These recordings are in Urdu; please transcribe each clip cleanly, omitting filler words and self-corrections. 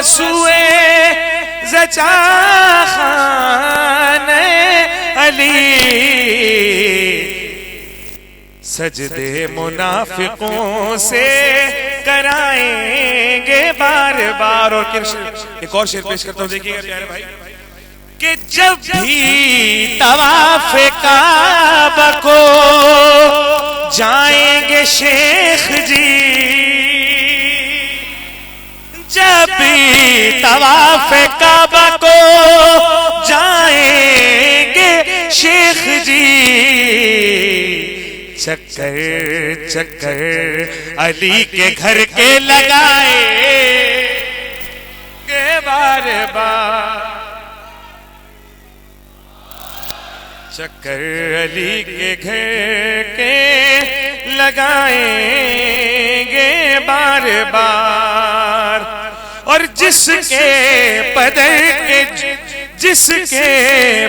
سوئے زچا خانہ علی سجدے منافقوں سے کرائیں گے بار بار. اور ایک اور شعر پیش کرتا ہوں, دیکھیے گا پیارے بھائی, کہ جب بھی طواف کعبہ کو جائیں گے شیخ جی, جب بھی طواف کعبہ کو جائیں گے شیخ جی, چکر چکر علی کے گھر کے لگائیں گے بار بار, چکر علی کے گھر کے لگائیں گے بار بار. اور جس کے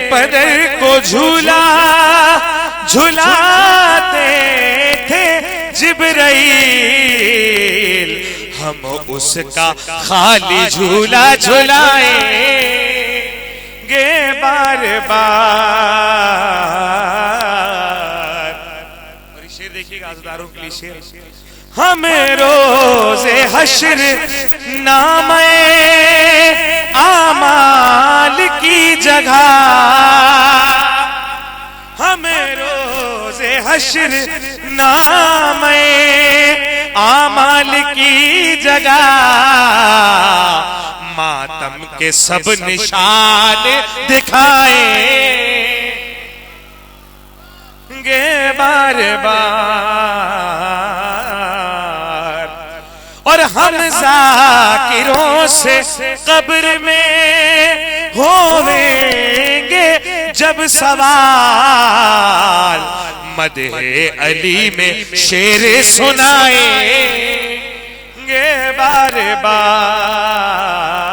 پدر کو جھولا جھلاتے تھے جبرائیل, ہم اس کا خالی جھولا جھلائیں گے بار بار. اور یہ شعر دیکھیے گا عزاداروں کے لیے شعر, ہمیں روز حشر نامہ اعمال کی جگہ, ہمیں روز حشر نامہ اعمال کی جگہ ماتم کے سب نشان دکھائیں گے بار بار. اور ہم ذاکروں سے قبر میں ہوئیں گے جب سوال, مدح علی میں شعر سنائیں گے بار بار,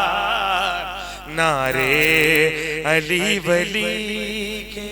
نعرے علی ولی کے.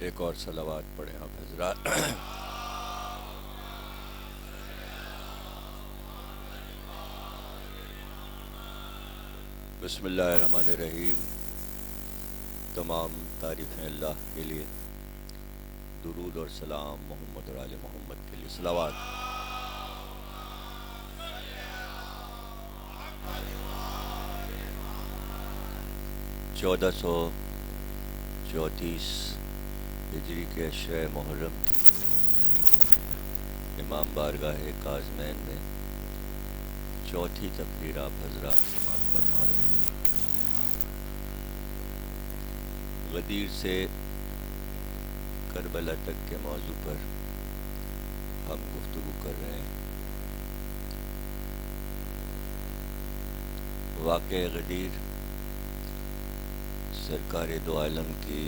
ایک اور صلوات پڑھیں آپ حضرات. بسم اللہ الرحمن الرحیم. تمام تعریفیں اللہ کے لیے, درود اور سلام محمد اور آل محمد کے لیے. صلوات. 1434 ہجری کے عشرہ محرم امام بارگاہ کاظمین میں چوتھی تقریر آپ حضرات سماعت فرما رہے ہیں. غدیر سے کربلا تک کے موضوع پر ہم گفتگو کر رہے ہیں. واقعہ غدیر سرکار دو عالم کی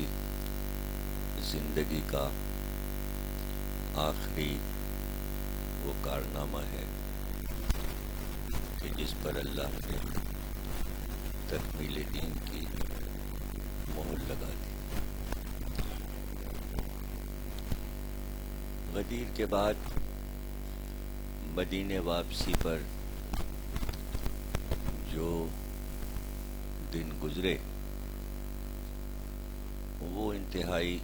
زندگی کا آخری وہ کارنامہ ہے کہ جس پر اللہ نے تکمیل دین کی مہر لگا دی. غدیر کے بعد مدینے واپسی پر جو دن گزرے وہ انتہائی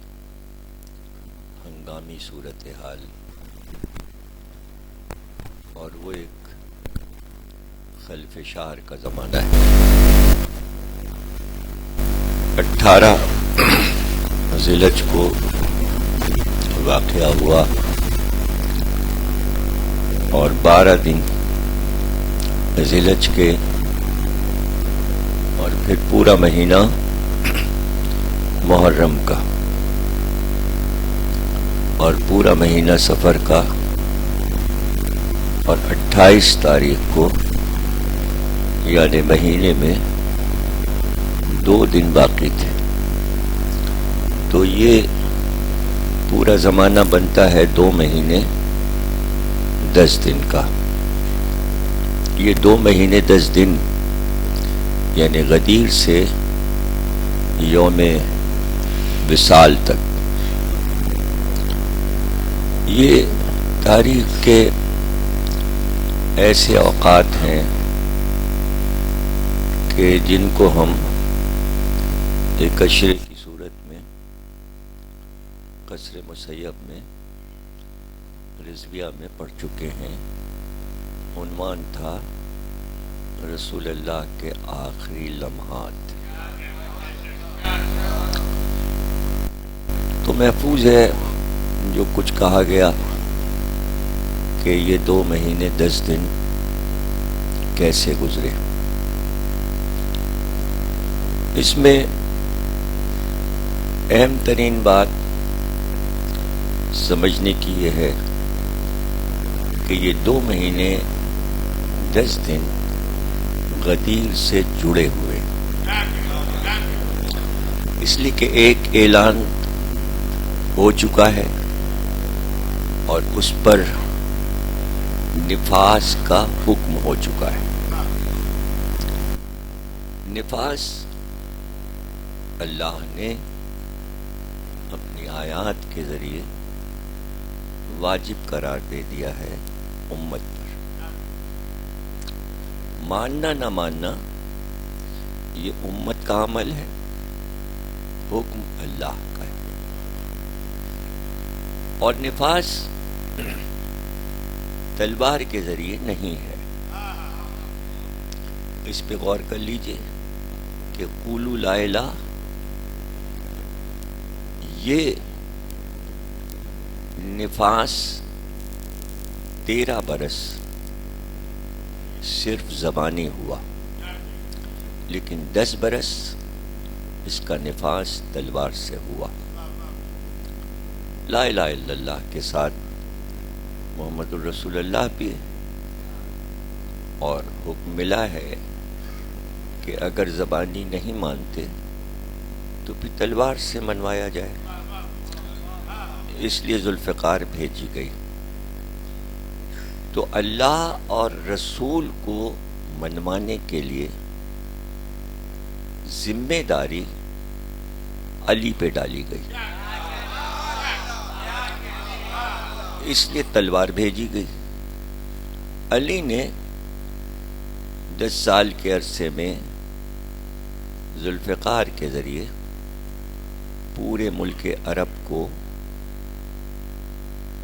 ہنگامی صورتحال اور وہ ایک خلف شہر کا زمانہ ہے. 18 ذی الحجہ کو واقعہ ہوا اور 12 دن ذیلحج کے اور پھر پورا مہینہ محرم کا اور پورا مہینہ سفر کا اور 28 تاریخ کو یعنی مہینے میں 2 دن باقی تھے، تو یہ پورا زمانہ بنتا ہے 2 مہینے 10 دن کا۔ یہ 2 مہینے 10 دن یعنی غدیر سے یوم وصال تک، یہ تاریخ کے ایسے اوقات ہیں کہ جن کو ہم ایک اشرے کی صورت میں قصر مسیب میں رضویہ میں پڑھ چکے ہیں۔ عنوان تھا رسول اللہ کے آخری لمحات۔ تو محفوظ ہے جو کچھ کہا گیا کہ یہ 2 مہینے 10 دن کیسے گزرے۔ اس میں اہم ترین بات سمجھنے کی یہ ہے کہ یہ 2 مہینے 10 دن غدیر سے جڑے ہوئے، اس لیے کہ ایک اعلان ہو چکا ہے اور اس پر نفاذ کا حکم ہو چکا ہے۔ نفاذ اللہ نے اپنی آیات کے ذریعے واجب قرار دے دیا ہے امت پر۔ ماننا نہ ماننا یہ امت کا عمل ہے، حکم اللہ کا ہے۔ اور نفاذ تلوار کے ذریعے نہیں ہے۔ اس پہ غور کر لیجئے کہ قولوا لا الہ، یہ نفاذ 13 برس صرف زبانی ہوا، لیکن 10 برس اس کا نفاذ تلوار سے ہوا۔ لا الہ الا اللہ کے ساتھ محمد الرسول اللہ بھی ہے، اور حکم ملا ہے کہ اگر زبانی نہیں مانتے تو پھر تلوار سے منوایا جائے۔ اس لیے ذوالفقار بھیجی گئی۔ تو اللہ اور رسول کو منوانے کے لیے ذمہ داری علی پہ ڈالی گئی، اس لیے تلوار بھیجی گئی۔ علی نے 10 سال کے عرصے میں ذوالفقار کے ذریعے پورے ملک عرب کو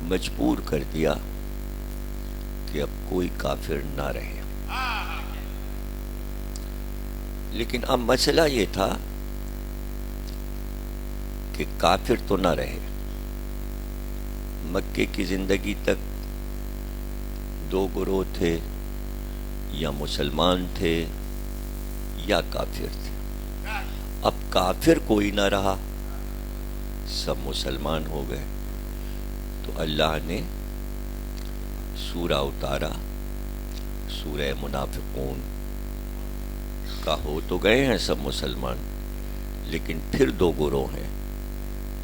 مجبور کر دیا کہ اب کوئی کافر نہ رہے۔ لیکن اب مسئلہ یہ تھا کہ کافر تو نہ رہے۔ مکے کی زندگی تک 2 گروہ تھے، یا مسلمان تھے یا کافر تھے۔ اب کافر کوئی نہ رہا، سب مسلمان ہو گئے۔ تو اللہ نے سورہ اتارا، سورہ منافقون کا ہو تو گئے ہیں سب مسلمان، لیکن پھر 2 گروہ ہیں،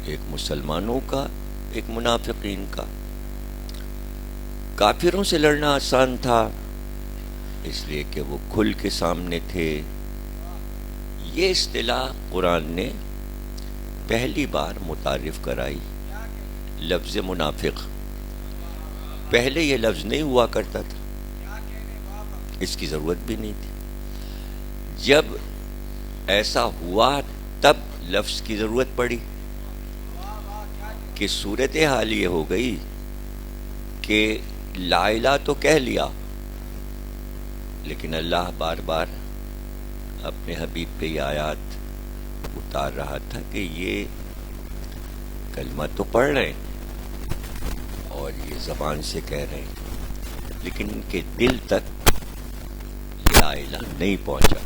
ایک مسلمانوں کا، ایک منافقین کا۔ کافروں سے لڑنا آسان تھا، اس لیے کہ وہ کھل کے سامنے تھے۔ یہ اصطلاح قرآن نے پہلی بار متعارف کرائی، لفظ منافق۔ پہلے یہ لفظ نہیں ہوا کرتا تھا، اس کی ضرورت بھی نہیں تھی۔ جب ایسا ہوا تب لفظ کی ضرورت پڑی کہ صورتحال یہ ہو گئی کہ لا الہ تو کہہ لیا، لیکن اللہ بار بار اپنے حبیب پہ یہ آیات اتار رہا تھا کہ یہ کلمہ تو پڑھ رہے ہیں اور یہ زبان سے کہہ رہے ہیں، لیکن ان کے دل تک لا الہ نہیں پہنچا۔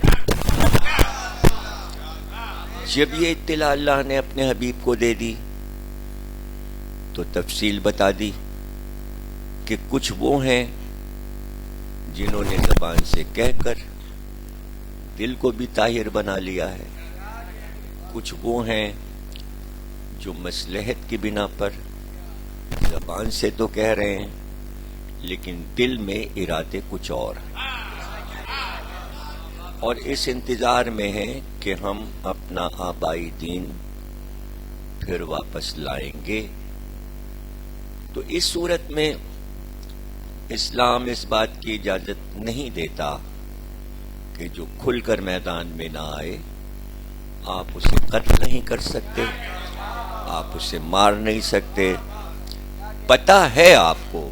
جب یہ اطلاع اللہ نے اپنے حبیب کو دے دی تو تفصیل بتا دی کہ کچھ وہ ہیں جنہوں نے زبان سے کہہ کر دل کو بھی طاہر بنا لیا ہے، کچھ وہ ہیں جو مصلحت کی بنا پر زبان سے تو کہہ رہے ہیں لیکن دل میں ارادے کچھ اور ہیں، اور اس انتظار میں ہے کہ ہم اپنا آبائی دین پھر واپس لائیں گے۔ تو اس صورت میں اسلام اس بات کی اجازت نہیں دیتا کہ جو کھل کر میدان میں نہ آئے آپ اسے قتل نہیں کر سکتے، آپ اسے مار نہیں سکتے، پتہ ہے آپ کو،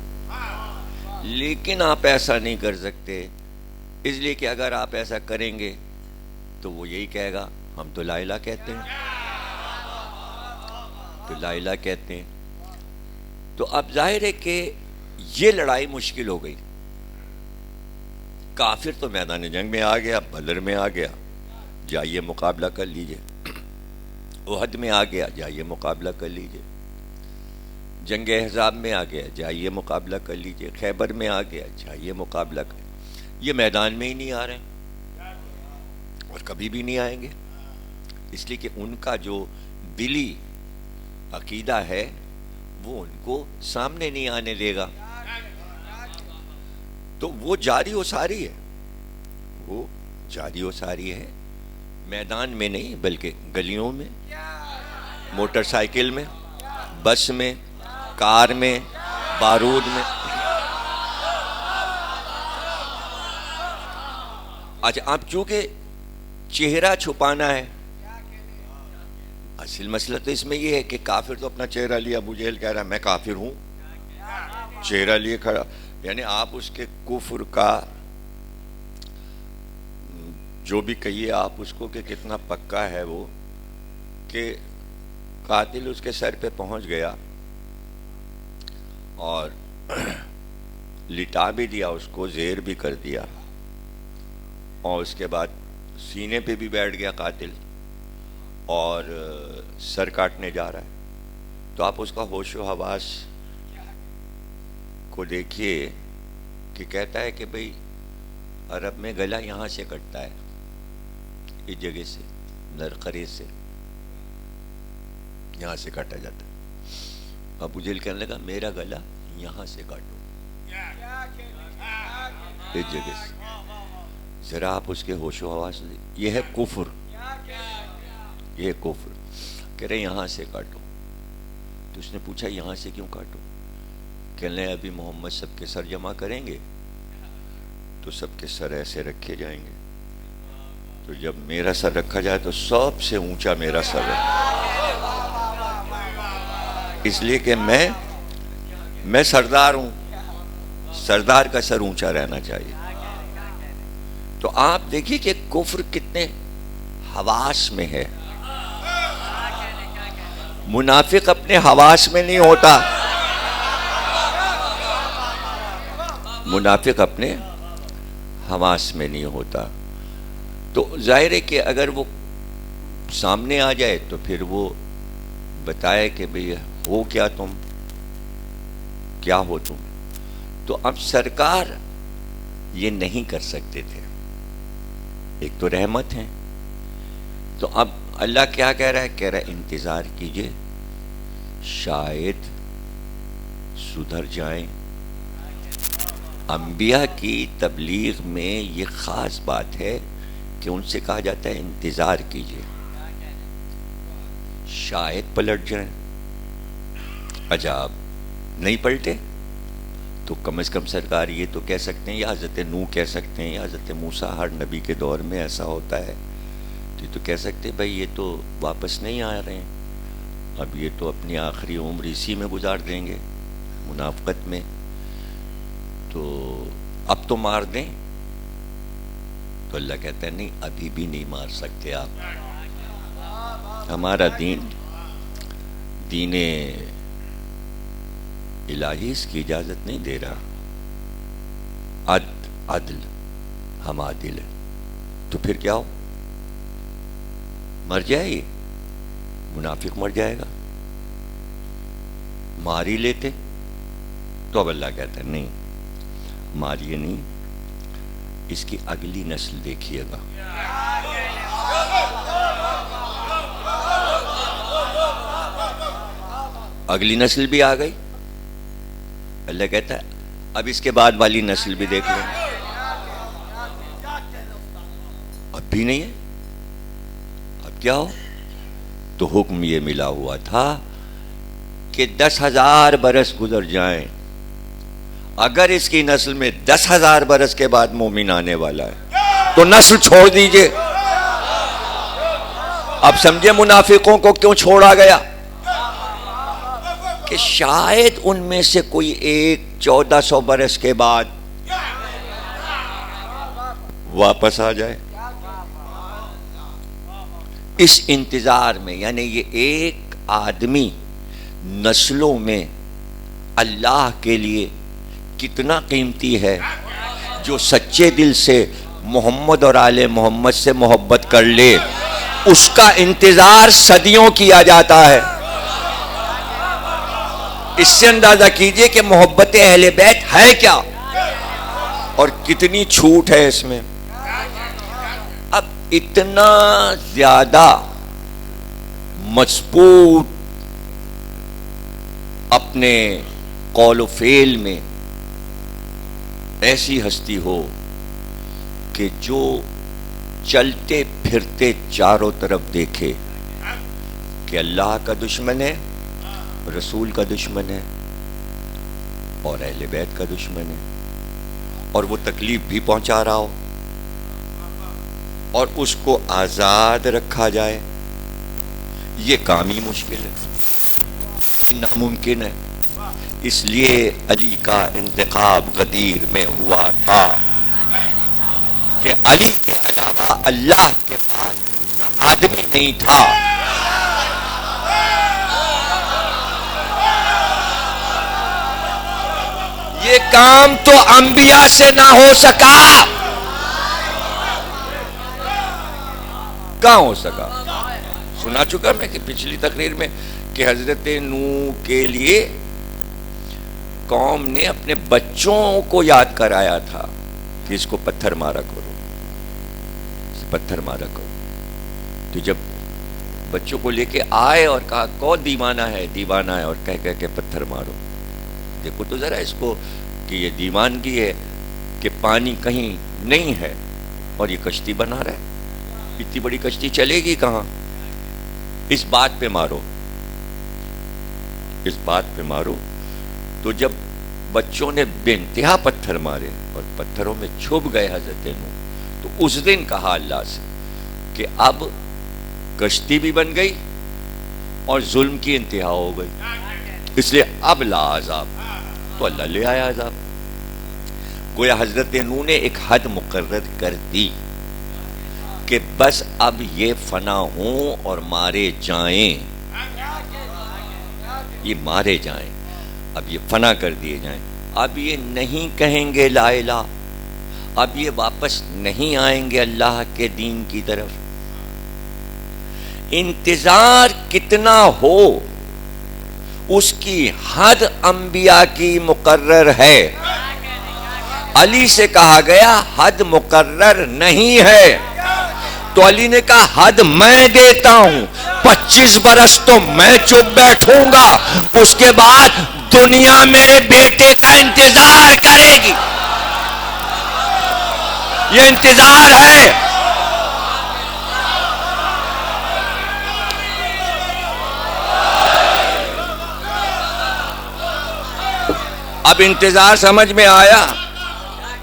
لیکن آپ ایسا نہیں کر سکتے اس لیے کہ اگر آپ ایسا کریں گے تو وہ یہی کہے گا ہم تو لا الہ کہتے ہیں، تو لا الہ کہتے ہیں۔ تو اب ظاہر ہے کہ یہ لڑائی مشکل ہو گئی۔ کافر تو میدان جنگ میں آ گیا، بدر میں آ گیا، جائیے مقابلہ کر لیجئے، احد میں آ گیا، جائیے مقابلہ کر لیجئے، جنگ احزاب میں آ گیا، جائیے مقابلہ کر لیجئے، خیبر میں آ گیا، جائیے مقابلہ کر۔ یہ میدان میں ہی نہیں آ رہے اور کبھی بھی نہیں آئیں گے، اس لیے کہ ان کا جو دلی عقیدہ ہے وہ ان کو سامنے نہیں آنے دے گا، تو وہ جاری و ساری ہے، وہ جاری و ساری ہے، میدان میں نہیں بلکہ گلیوں میں، موٹر سائیکل میں، بس میں، کار میں، بارود میں۔ اچھا اب چونکہ چہرہ چھپانا ہے، اصل مسئلہ تو اس میں یہ ہے کہ کافر تو اپنا چہرہ لیا، ابو جہل کہہ رہا ہے میں کافر ہوں، چہرہ لیے کھڑا، یعنی آپ اس کے کفر کا جو بھی کہیے آپ اس کو کہ کتنا پکا ہے وہ، کہ قاتل اس کے سر پہ پہنچ گیا اور لٹا بھی دیا، اس کو زیر بھی کر دیا، اور اس کے بعد سینے پہ بھی بیٹھ گیا قاتل اور سر کاٹنے جا رہا ہے، تو آپ اس کا ہوش و حواس کو دیکھیے کہ کہتا ہے کہ بھئی عرب میں گلا یہاں سے کٹتا ہے، اس جگہ سے، نرقرے سے یہاں سے کاٹا جاتا ہے۔ ابو جہل کہنے لگا میرا گلا یہاں سے کاٹو، اس جگہ سے۔ ذرا آپ اس کے ہوش و حواس، یہ ہے کفر، یہ کفر، کہہ رہے یہاں سے کاٹو۔ تو اس نے پوچھا یہاں سے کیوں کاٹو؟ کہنے لگے ابھی محمد سب کے سر جمع کریں گے تو سب کے سر ایسے رکھے جائیں گے، تو جب میرا سر رکھا جائے تو سب سے اونچا میرا سر ہے، اس لیے کہ میں سردار ہوں، سردار کا سر اونچا رہنا چاہیے۔ تو آپ دیکھیے کہ کفر کتنے حواس میں ہے، منافق اپنے حواس میں نہیں ہوتا، منافق اپنے حواس میں نہیں ہوتا۔ تو ظاہر ہے کہ اگر وہ سامنے آ جائے تو پھر وہ بتائے کہ بھئی ہو کیا تم، کیا ہو تم، تو اب سرکار یہ نہیں کر سکتے تھے، ایک تو رحمت ہے، تو اب اللہ کیا کہہ رہا ہے؟ کہہ رہا ہے انتظار کیجئے، شاید سدھر جائیں۔ انبیاء کی تبلیغ میں یہ خاص بات ہے کہ ان سے کہا جاتا ہے انتظار کیجئے، شاید پلٹ جائیں۔ عجاب نہیں پلٹے تو کم از کم سرکار یہ تو کہہ سکتے ہیں، یا حضرت نوح کہہ سکتے ہیں، یا حضرت موسیٰ، ہر نبی کے دور میں ایسا ہوتا ہے، تو یہ تو کہہ سکتے ہیں بھائی یہ تو واپس نہیں آ رہے ہیں، اب یہ تو اپنی آخری عمر اسی میں گزار دیں گے، منافقت میں، تو اب تو مار دیں۔ تو اللہ کہتا ہے نہیں، ابھی بھی نہیں مار سکتے آپ، ہمارا دین الہی اس کی اجازت نہیں دے رہا، عدل ہم عادل ہیں، تو پھر کیا ہو؟ مر جائے یہ منافق، مر جائے گا. مار ہی لیتے تو اب اللہ کہتا ہے نہیں، ماریے نہیں، اس کی اگلی نسل دیکھیے گا. اگلی نسل بھی آ گئی. اللہ کہتا ہے اب اس کے بعد والی نسل بھی دیکھ لیں. اب بھی نہیں ہے. اب کیا ہو؟ تو حکم یہ ملا ہوا تھا کہ 10,000 برس گزر جائیں، اگر اس کی نسل میں 10,000 برس کے بعد مومن آنے والا ہے تو نسل چھوڑ دیجئے. اب سمجھے منافقوں کو کیوں چھوڑا گیا؟ کہ شاید ان میں سے کوئی ایک 1400 برس کے بعد واپس آ جائے. اس انتظار میں، یعنی یہ ایک آدمی نسلوں میں اللہ کے لیے کتنا قیمتی ہے، جو سچے دل سے محمد اور آل محمد سے محبت کر لے، اس کا انتظار صدیوں کیا جاتا ہے. اس سے اندازہ کیجئے کہ محبت اہل بیت ہے کیا اور کتنی چھوٹ ہے اس میں. اب اتنا زیادہ مضبوط اپنے قول و فعل میں ایسی ہستی ہو کہ جو چلتے پھرتے چاروں طرف دیکھے کہ اللہ کا دشمن ہے، رسول کا دشمن ہے اور اہل بیت کا دشمن ہے، اور وہ تکلیف بھی پہنچا رہا ہو اور اس کو آزاد رکھا جائے، یہ کام ہی مشکل ہے، یہ ناممکن ہے. اس لیے علی کا انتخاب غدیر میں ہوا تھا کہ علی کے علاوہ اللہ کے پاس آدمی نہیں تھا. یہ کام تو انبیاء سے نہ ہو سکا. کہاں ہو سکا؟ سنا چکا میں کہ پچھلی تقریر میں کہ حضرت نوح کے لیے قوم نے اپنے بچوں کو یاد کرایا تھا کہ اس کو پتھر مارا کرو، پتھر مارا کرو. تو جب بچوں کو لے کے آئے اور کہا کون دیوانہ ہے، دیوانہ ہے، اور کہہ کے پتھر مارو. دیکھو تو ذرا اس کو کہ یہ دیوانگی ہے کہ پانی کہیں نہیں ہے اور یہ کشتی بنا رہا ہے. اتنی بڑی کشتی چلے گی کہاں؟ اس بات پہ مارو، اس بات پہ مارو. تو جب بچوں نے بے انتہا پتھر مارے اور پتھروں میں چھپ گئے حضرت نوح، تو اس دن کہا اللہ سے کہ اب کشتی بھی بن گئی اور ظلم کی انتہا ہو گئی، اس لیے اب لا عذاب. تو اللہ لے آیا عذاب. گویا حضرت نوح نے ایک حد مقرر کر دی کہ بس اب یہ فنا ہوں اور مارے جائیں، یہ مارے جائیں، اب یہ فنا کر دیے جائیں. اب یہ نہیں کہیں گے لا الہ، اب یہ واپس نہیں آئیں گے اللہ کے دین کی طرف. انتظار کتنا ہو اس کی حد انبیاء کی مقرر ہے. علی سے کہا گیا حد مقرر نہیں ہے، تو علی نے کہا حد میں دیتا ہوں، 25 برس تو میں چپ بیٹھوں گا، اس کے بعد دنیا میرے بیٹے کا انتظار کرے گی. یہ انتظار ہے. اب انتظار سمجھ میں آیا؟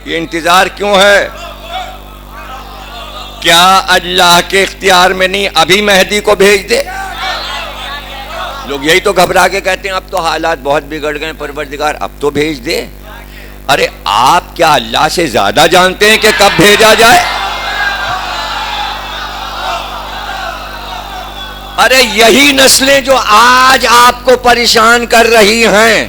یہ انتظار کیوں ہے؟ کیا اللہ کے اختیار میں نہیں ابھی مہدی کو بھیج دے؟ لوگ یہی تو گھبرا کے کہتے ہیں اب تو حالات بہت بگڑ گئے پروردگار اب تو بھیج دے. ارے آپ کیا اللہ سے زیادہ جانتے ہیں کہ کب بھیجا جائے؟ ارے یہی نسلیں جو آج آپ کو پریشان کر رہی ہیں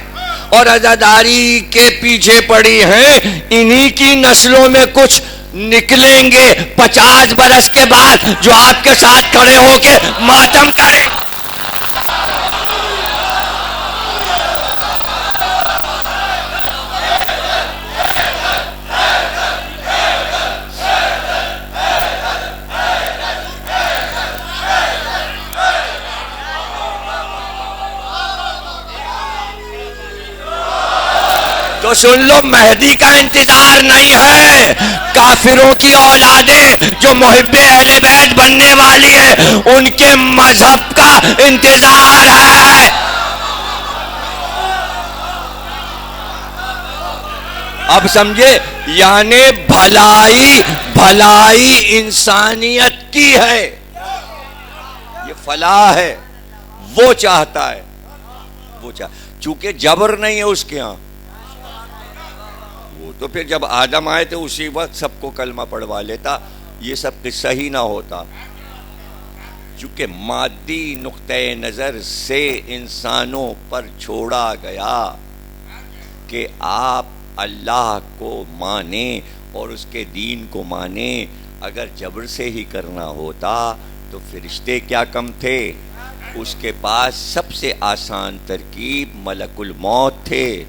اور عزاداری کے پیچھے پڑی ہیں، انہی کی نسلوں میں کچھ نکلیں گے 50 برس کے بعد جو آپ کے ساتھ کھڑے ہو کے ماتم کریں. تو سن لو، مہدی کا انتظار نہیں ہے، کافروں کی اولادیں جو محب اہل بیت بننے والی ہے ان کے مذہب کا انتظار ہے. اب سمجھے، یعنی بھلائی انسانیت کی ہے، یہ فلاح ہے، وہ چاہتا ہے، چونکہ جبر نہیں ہے اس کے ہاں. تو پھر جب آدم آئے تو اسی وقت سب کو کلمہ پڑھوا لیتا، یہ سب قصہ ہی نہ ہوتا. چونکہ مادی نقطۂ نظر سے انسانوں پر چھوڑا گیا کہ آپ اللہ کو مانیں اور اس کے دین کو مانیں. اگر جبر سے ہی کرنا ہوتا تو فرشتے کیا کم تھے، اس کے پاس سب سے آسان ترکیب ملک الموت تھے.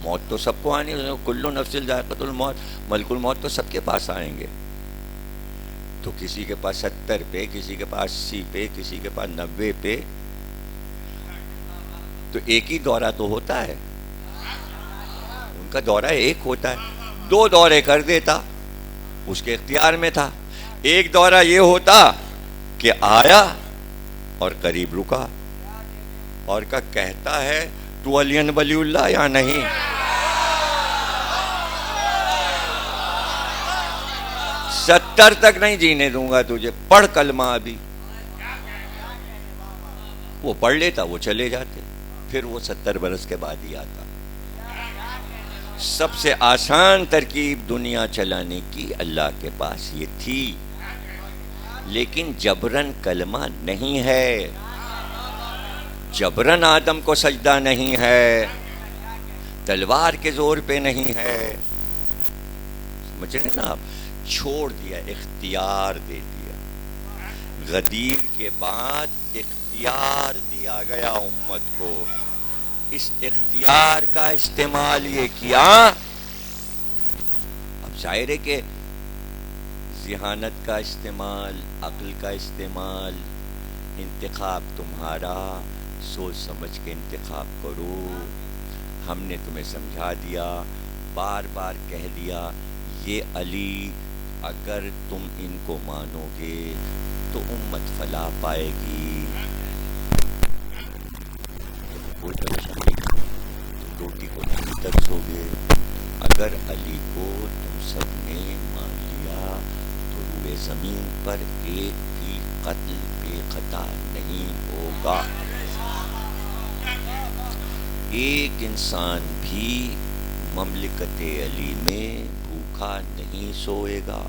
موت تو سب کو آنی، کل نفس ذائقۃ الموت، ملک الموت تو سب کے پاس آئیں گے. تو کسی کے پاس 70 پہ، کسی کے پاس 80 پہ، کسی کے پاس 90 پہ. تو ایک ہی دورہ تو ہوتا ہے، ان کا دورہ ایک ہوتا ہے. 2 دورے کر دیتا، اس کے اختیار میں تھا. ایک دورہ یہ ہوتا کہ آیا اور قریب رکا اور کا کہتا ہے تو علی ولی اللہ یا نہیں. 70 تک نہیں جینے دوں گا تجھے، پڑھ کلمہ ابھی. وہ پڑھ لیتا، وہ چلے جاتے. پھر وہ 70 برس کے بعد ہی آتا. سب سے آسان ترکیب دنیا چلانے کی اللہ کے پاس یہ تھی، لیکن جبرن کلمہ نہیں ہے، جبرن آدم کو سجدہ نہیں ہے، تلوار کے زور پہ نہیں ہے. سمجھ رہے نا آپ؟ چھوڑ دیا، اختیار دے دیا. غدیر کے بعد اختیار دیا گیا امت کو. اس اختیار کا استعمال یہ کیا. اب ظاہر ہے کہ ذہانت کا استعمال، عقل کا استعمال، انتخاب تمہارا، سوچ سمجھ کے انتخاب کرو. ہم نے تمہیں سمجھا دیا، بار بار کہہ دیا، یہ علی اگر تم ان کو مانو گے تو امت فلاح پائے گی. کوئی پریشانی نہیں، تم روٹی کو نہیں ترسو گے. اگر علی کو تم سب نے مان لیا تو روئے زمین پر ایک بھی قتل بے خطا نہیں ہوگا. ایک انسان بھی مملکت علی میں بھوکا نہیں سوئے گا.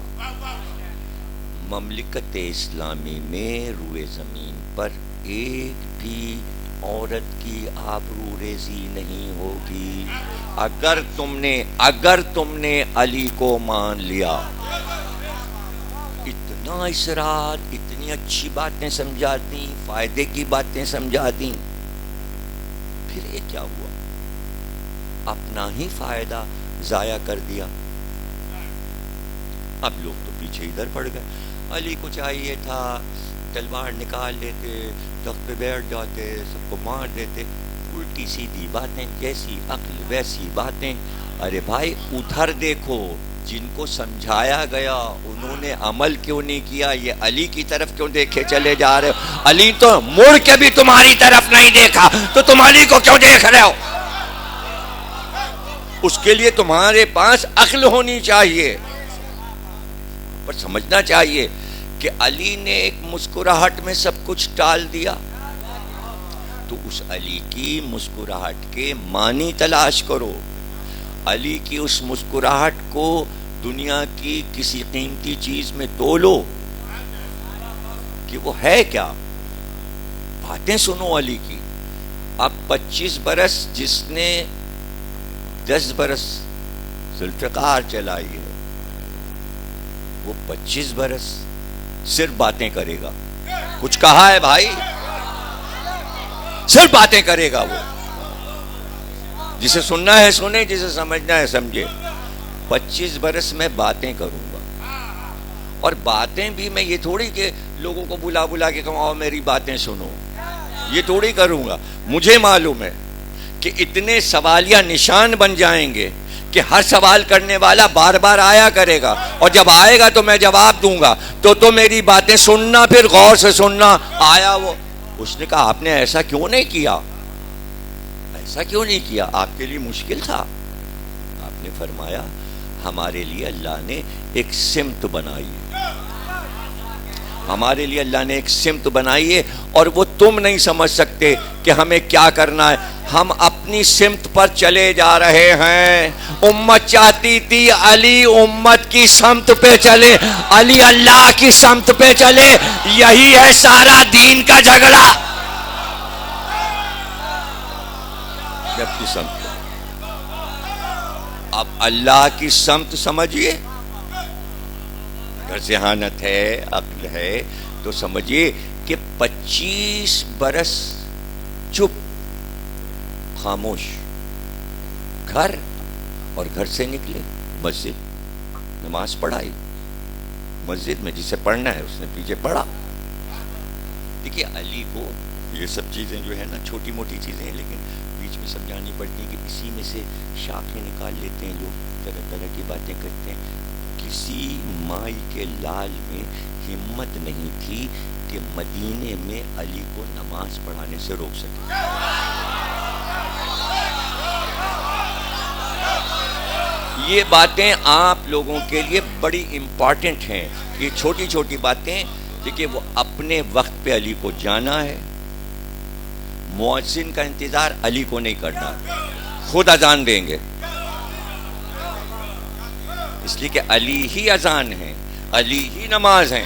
مملکت اسلامی میں روئے زمین پر ایک بھی عورت کی آبرو ریزی نہیں ہوگی. اگر تم نے علی کو مان لیا. اتنا اصرار، اتنی اچھی باتیں سمجھا دیں، فائدے کی باتیں سمجھا دیں، پھر یہ کیا ہوا؟ اپنا ہی فائدہ ضائع کر دیا. اب لوگ تو پیچھے ادھر پڑ گئے. علی کو چاہیے تھا تلوار نکال لیتے، تخت پہ بیٹھ جاتے، سب کو مار دیتے. الٹی سیدھی باتیں، جیسی عقل ویسی باتیں. ارے بھائی ادھر دیکھو، جن کو سمجھایا گیا انہوں نے عمل کیوں نہیں کیا؟ یہ علی کی طرف کیوں دیکھے چلے جا رہے ہو؟ علی تو مڑ کے بھی تمہاری طرف نہیں دیکھا، تو تم علی کو کیوں دیکھ رہے ہو؟ اس کے لیے تمہارے پاس عقل ہونی چاہیے، پر سمجھنا چاہیے کہ علی نے ایک مسکراہٹ میں سب کچھ ٹال دیا. تو اس علی کی مسکراہٹ کے معنی تلاش کرو. علی کی اس مسکراہٹ کو دنیا کی کسی قیمتی چیز میں تولو کہ وہ ہے کیا. باتیں سنو علی کی. اب 25 برس جس نے 10 برس ذوالفقار چلائی ہے. وہ 25 برس صرف باتیں کرے گا. کچھ کہا ہے بھائی؟ صرف باتیں کرے گا وہ. جسے سننا ہے سنے, جسے سمجھنا ہے سمجھے. 25 برس میں باتیں کروں گا, اور باتیں بھی میں یہ تھوڑی کہ لوگوں کو بلا بلا کے کہوں آؤ میری باتیں سنو, یہ تھوڑی کروں گا. مجھے معلوم ہے کہ اتنے سوالیہ نشان بن جائیں گے کہ ہر سوال کرنے والا بار بار آیا کرے گا, اور جب آئے گا تو میں جواب دوں گا. تو میری باتیں سننا, پھر غور سے سننا. آیا وہ, اس نے کہا آپ نے ایسا کیوں نہیں کیا, ایسا کیوں نہیں کیا, آپ کے لیے مشکل تھا. آپ نے فرمایا ہمارے لیے اللہ نے ایک سمت بنائی ہے, ہمارے لیے اللہ نے ایک سمت بنائی ہے, اور وہ تم نہیں سمجھ سکتے کہ ہمیں کیا کرنا ہے. ہم اپنی سمت پر چلے جا رہے ہیں. امت چاہتی تھی علی امت کی سمت پہ چلے, علی اللہ کی سمت پہ چلے. یہی ہے سارا دین کا جھگڑا. جب کی سمت, اب اللہ کی سمت سمجھیے. اگر ذہانت ہے, عقل ہے, تو سمجھیے کہ 25 برس چپ خاموش, گھر, اور گھر سے نکلے مسجد, نماز پڑھائی مسجد میں. جسے پڑھنا ہے اس نے پیچھے پڑھا. دیکھیے علی کو یہ سب چیزیں جو ہے نا چھوٹی موٹی چیزیں ہیں, لیکن بیچ میں سمجھانی پڑتی ہے کہ اسی میں سے شاخیں نکال لیتے ہیں لوگ, طرح طرح کی باتیں کرتے ہیں. کسی مائی کے لال میں ہمت نہیں تھی کہ مدینے میں علی کو نماز پڑھانے سے روک سکے. یہ باتیں آپ لوگوں کے لیے بڑی امپورٹنٹ ہیں. یہ چھوٹی چھوٹی باتیں, دیکھیے وہ اپنے وقت پہ علی کو جانا ہے. مؤذن کا انتظار علی کو نہیں کرنا, خود اذان دیں گے. اس لیے کہ علی ہی اذان ہے, علی ہی نماز ہے.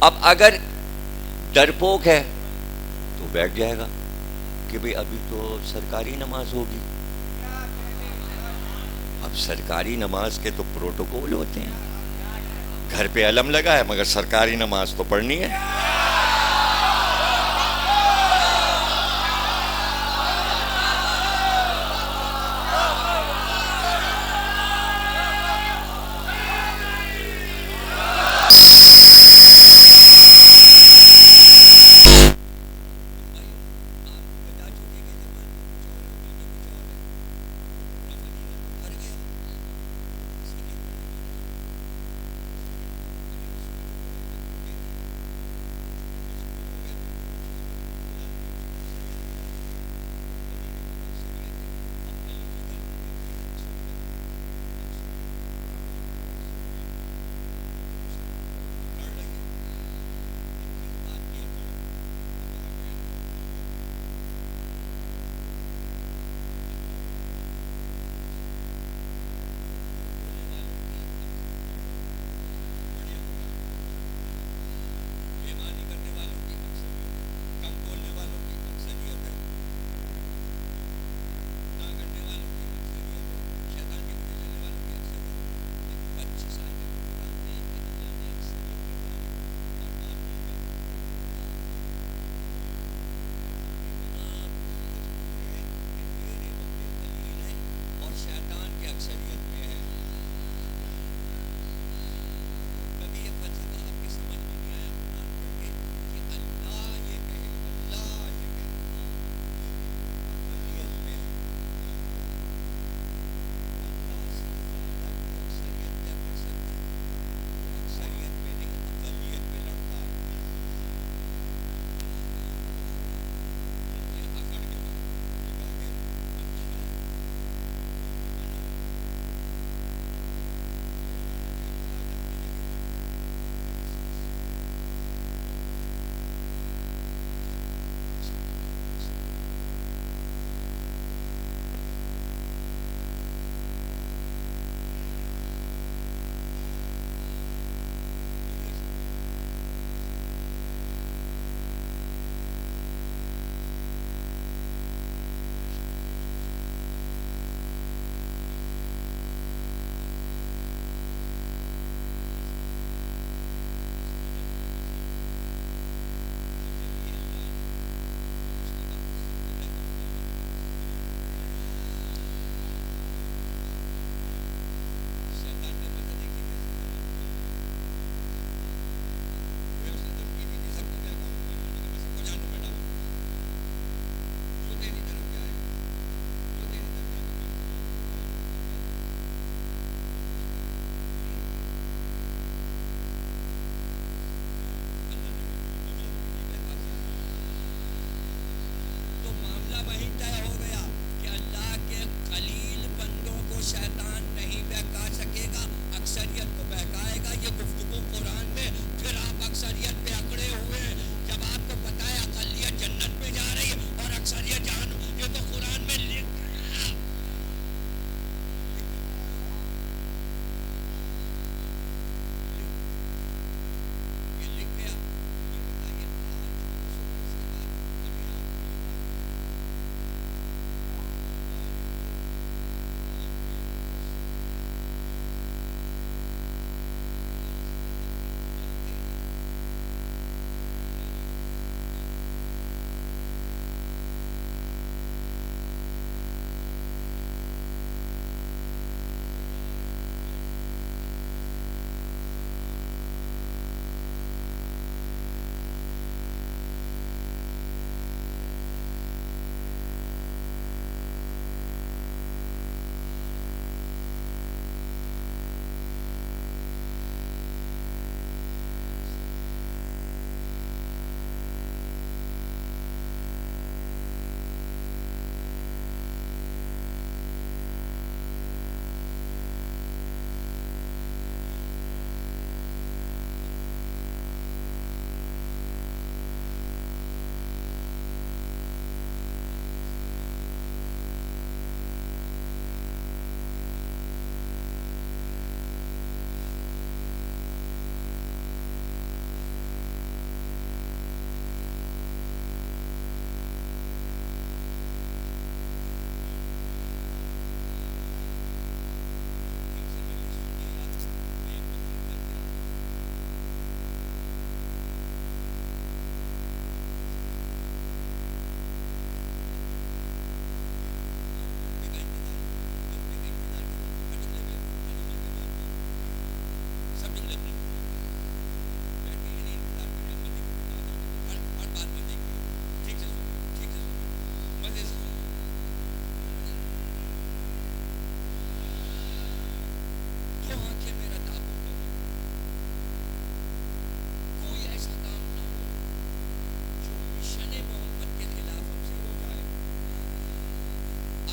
اب اگر ڈرپوک ہے تو بیٹھ جائے گا کہ بھئی ابھی تو سرکاری نماز ہوگی. اب سرکاری نماز کے تو پروٹوکول ہوتے ہیں. گھر پہ علم لگا ہے مگر سرکاری نماز تو پڑھنی ہے.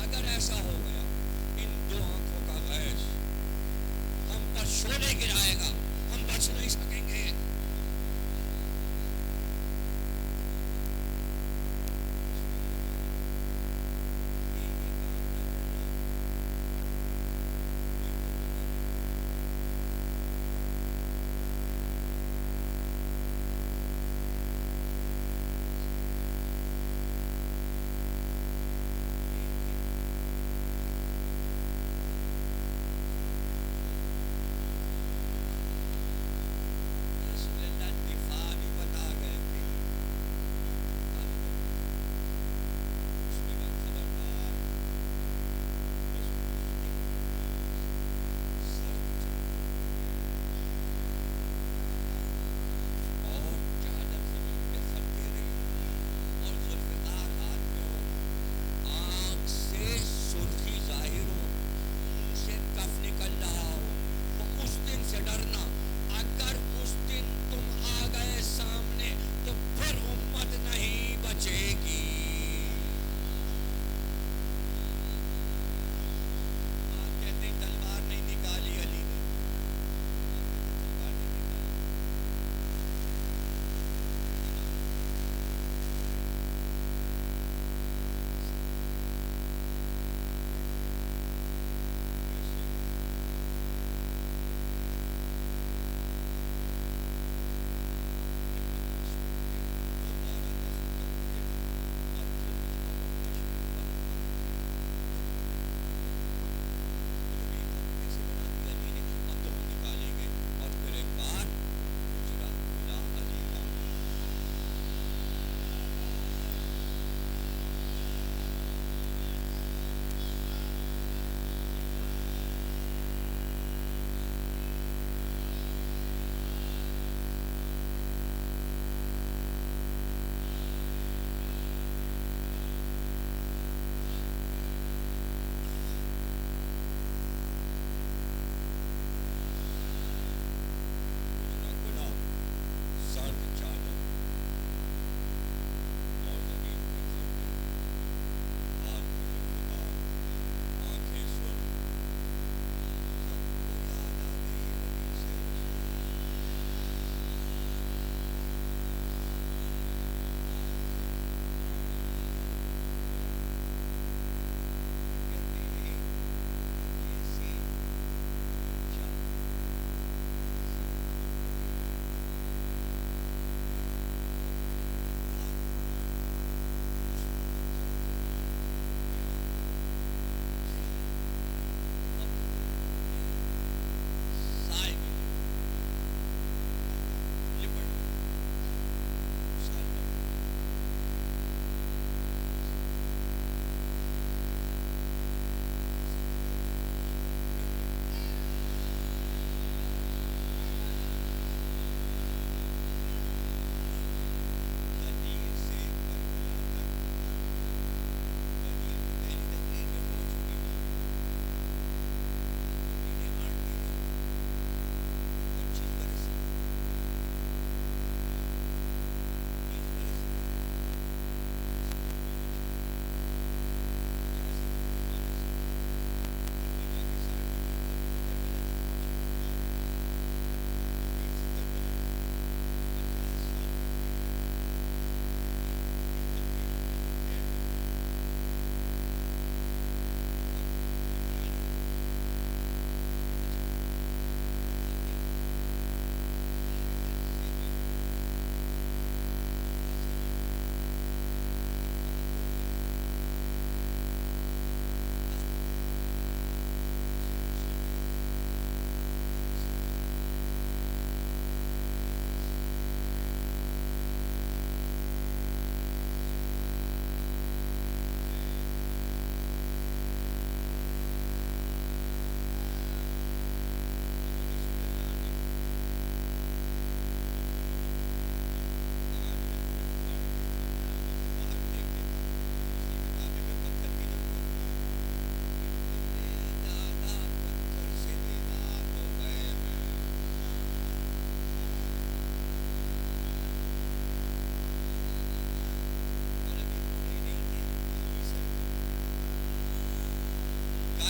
اگر ایسا ہو گیا ان دو آنکھوں کا غیظ ہم پر شعلے گرائے گا، ہم بچ نہیں سکیں گے.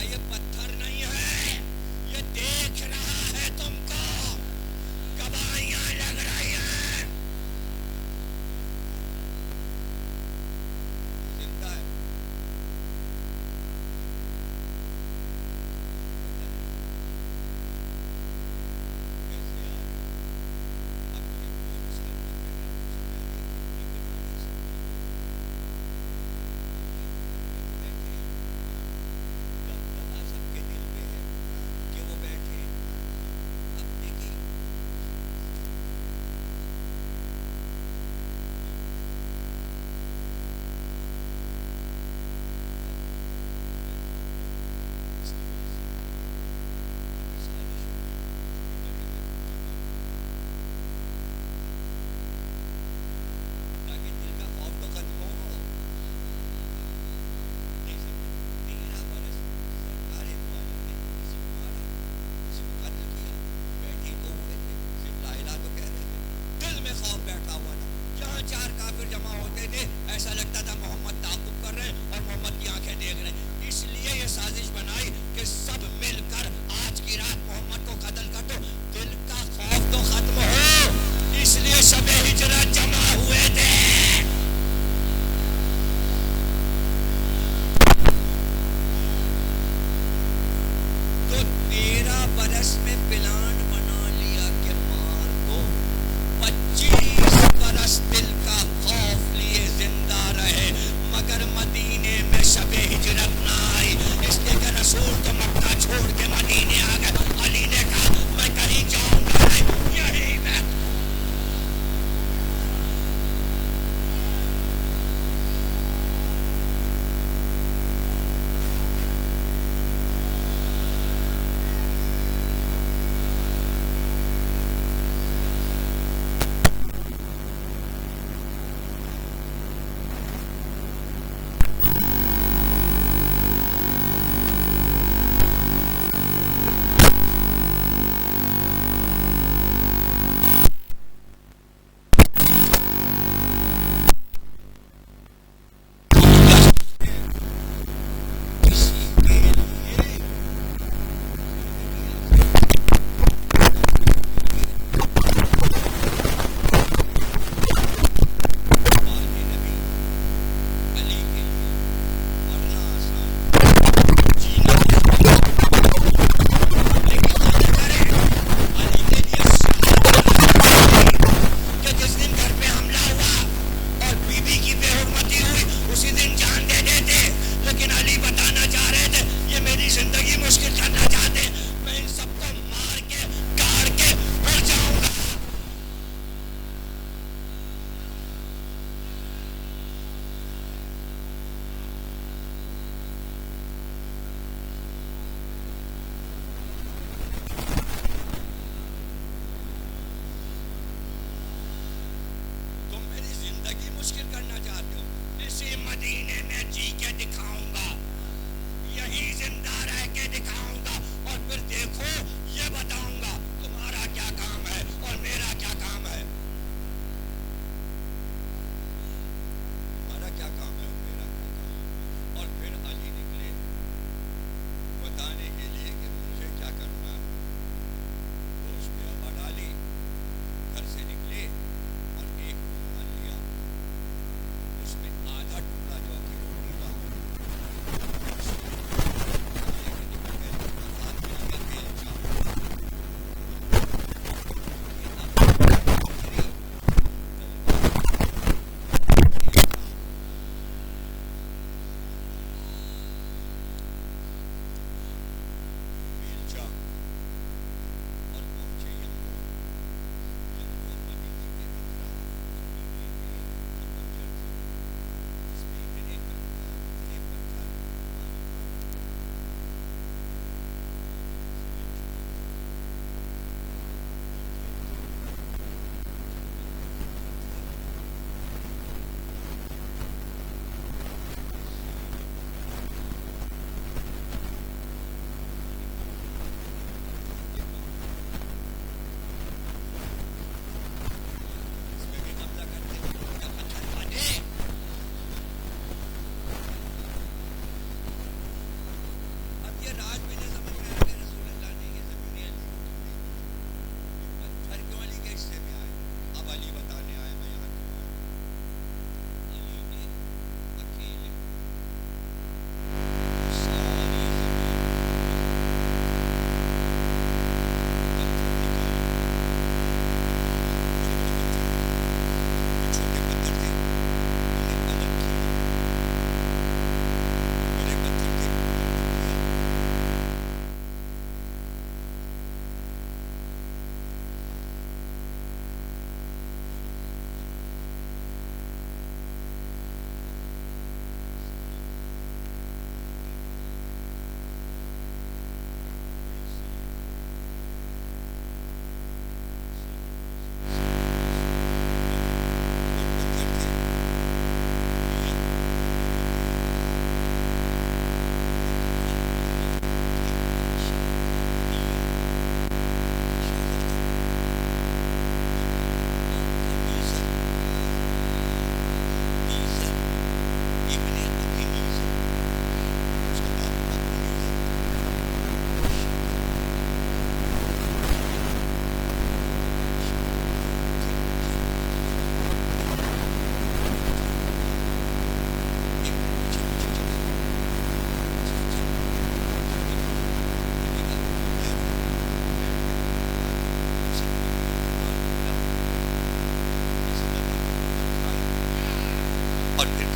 یہ پتھر نہیں ہے، یہ دیکھ رہا ہے تم کو، گواہیاں لگ رہی ہیں، زندہ ہے۔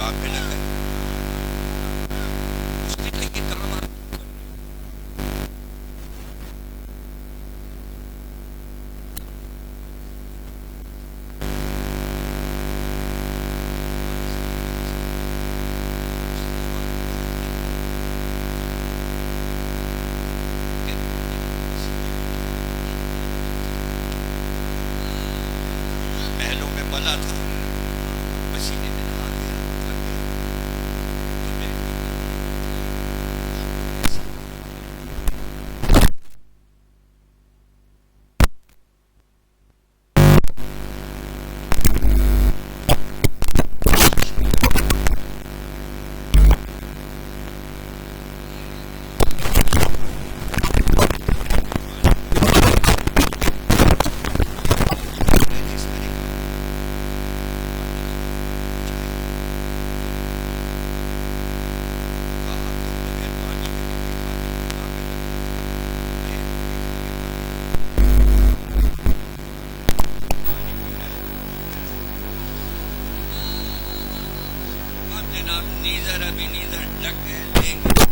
قافلہ ہے اس کے لیے کام آپ پہلو میں پلا تھا پسینے میں نہا گیا تھک گیا تو بیٹھ گیا جناب نیزر ابھی نیزر ڈک گئے لیکن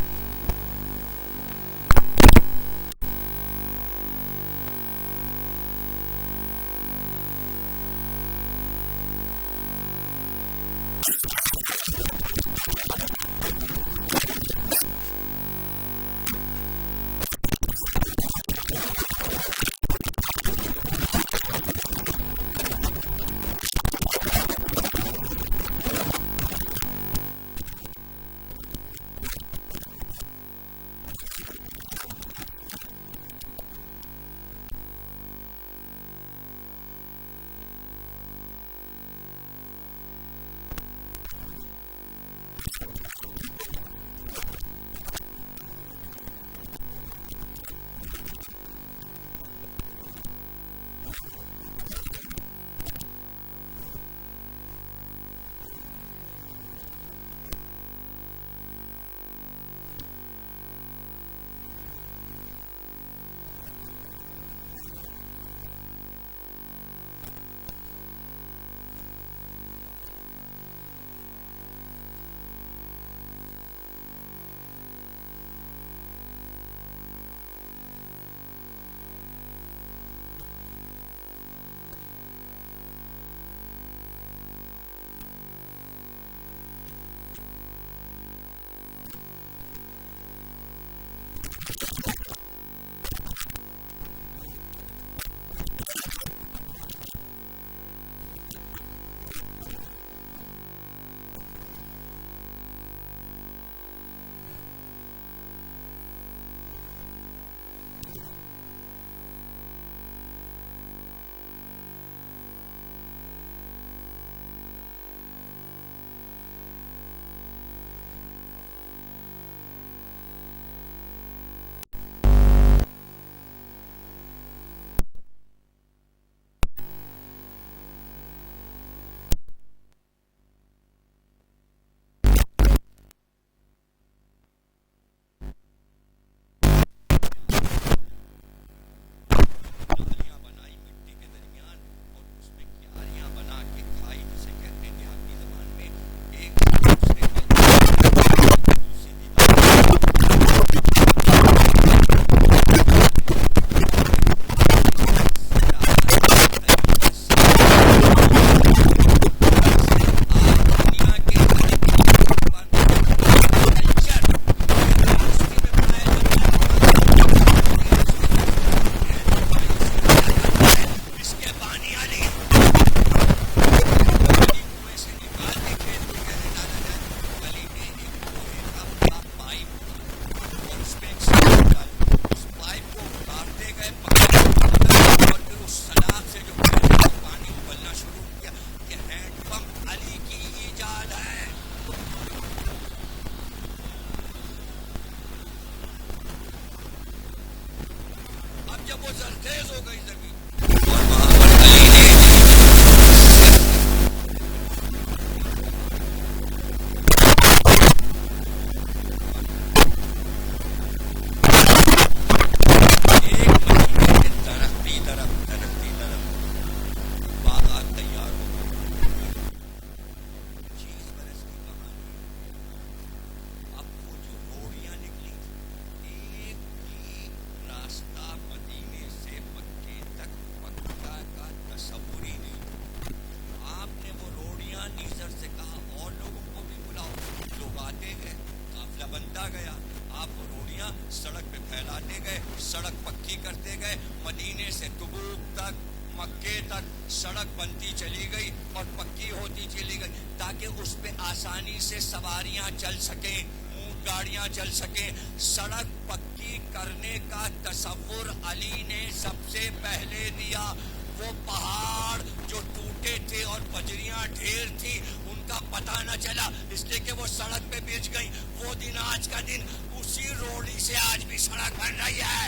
سڑک پہ پھیلاتے گئے، سڑک پکی کرتے گئے، مدینے سے تبوک تک، مکے تک سڑک بنتی چلی گئی اور پکی ہوتی چلی گئی تاکہ اس پہ آسانی سے سواریاں چل سکیں، اونٹ گاڑیاں چل سکیں۔ سڑک پکی کرنے کا تصور علی نے سب سے پہلے دیا۔ وہ پہاڑ جو ٹوٹے تھے اور بجریاں ڈھیر تھی ان کا پتہ نہ چلا، اس لیے کہ وہ سڑک پہ بچ گئی۔ وہ دن آج کا دن، اسی روڑی سے آج بھی سڑک بن رہی ہے۔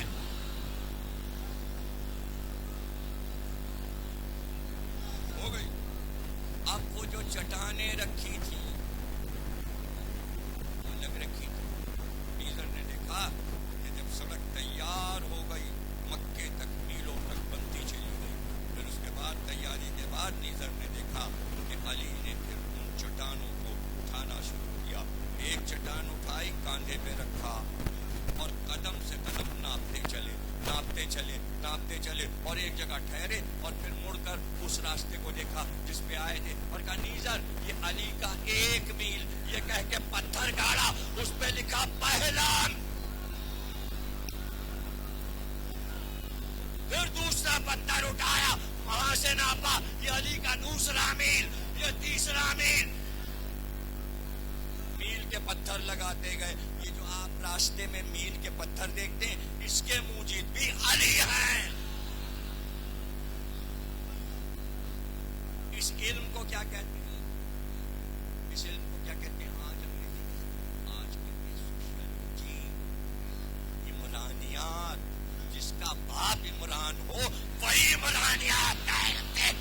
ہو گئی۔ اب وہ جو چٹانیں رکھی تھی وہ لگ رکھی تھی، ڈیزر نے دیکھا کہ جب سڑک تیار ہو گئی، مکے تک میلوں تک بنتی چلی گئی، پھر اس کے بعد تیاری کے بعد نیزر نے دیکھا کہ علی نے پھر ان چٹانوں کو اٹھانا شروع کیا۔ ایک چٹان اٹھائی، کاندھے پہ رکھا اور قدم سے قدم ناپتے چلے، ناپتے چلے، ناپتے چلے اور ایک جگہ ٹھہرے اور پھر مڑ کر اس راستے کو دیکھا جس پہ آئے تھے اور کہا نیزر یہ علی کا 1 میل، یہ کہہ کے پتھر گاڑا، اس پہ لکھا پہلان۔ پھر دوسرا پتھر اٹھایا، وہاں سے ناپا، یہ علی کا 2 میل، یہ 3 میل۔ میل کے پتھر لگاتے گئے۔ یہ جو آپ راستے میں میل کے پتھر دیکھتے ہیں اس کے موجد بھی علی ہیں۔ اس علم کو کیا کہتے ہیں؟ اس علم کو کیا کہتے ہیں؟ آج کہتے ہیں سوشیالوجی، عمرانیات۔ جس کا باپ عمران ہو وہی عمرانیات کہتے ہیں۔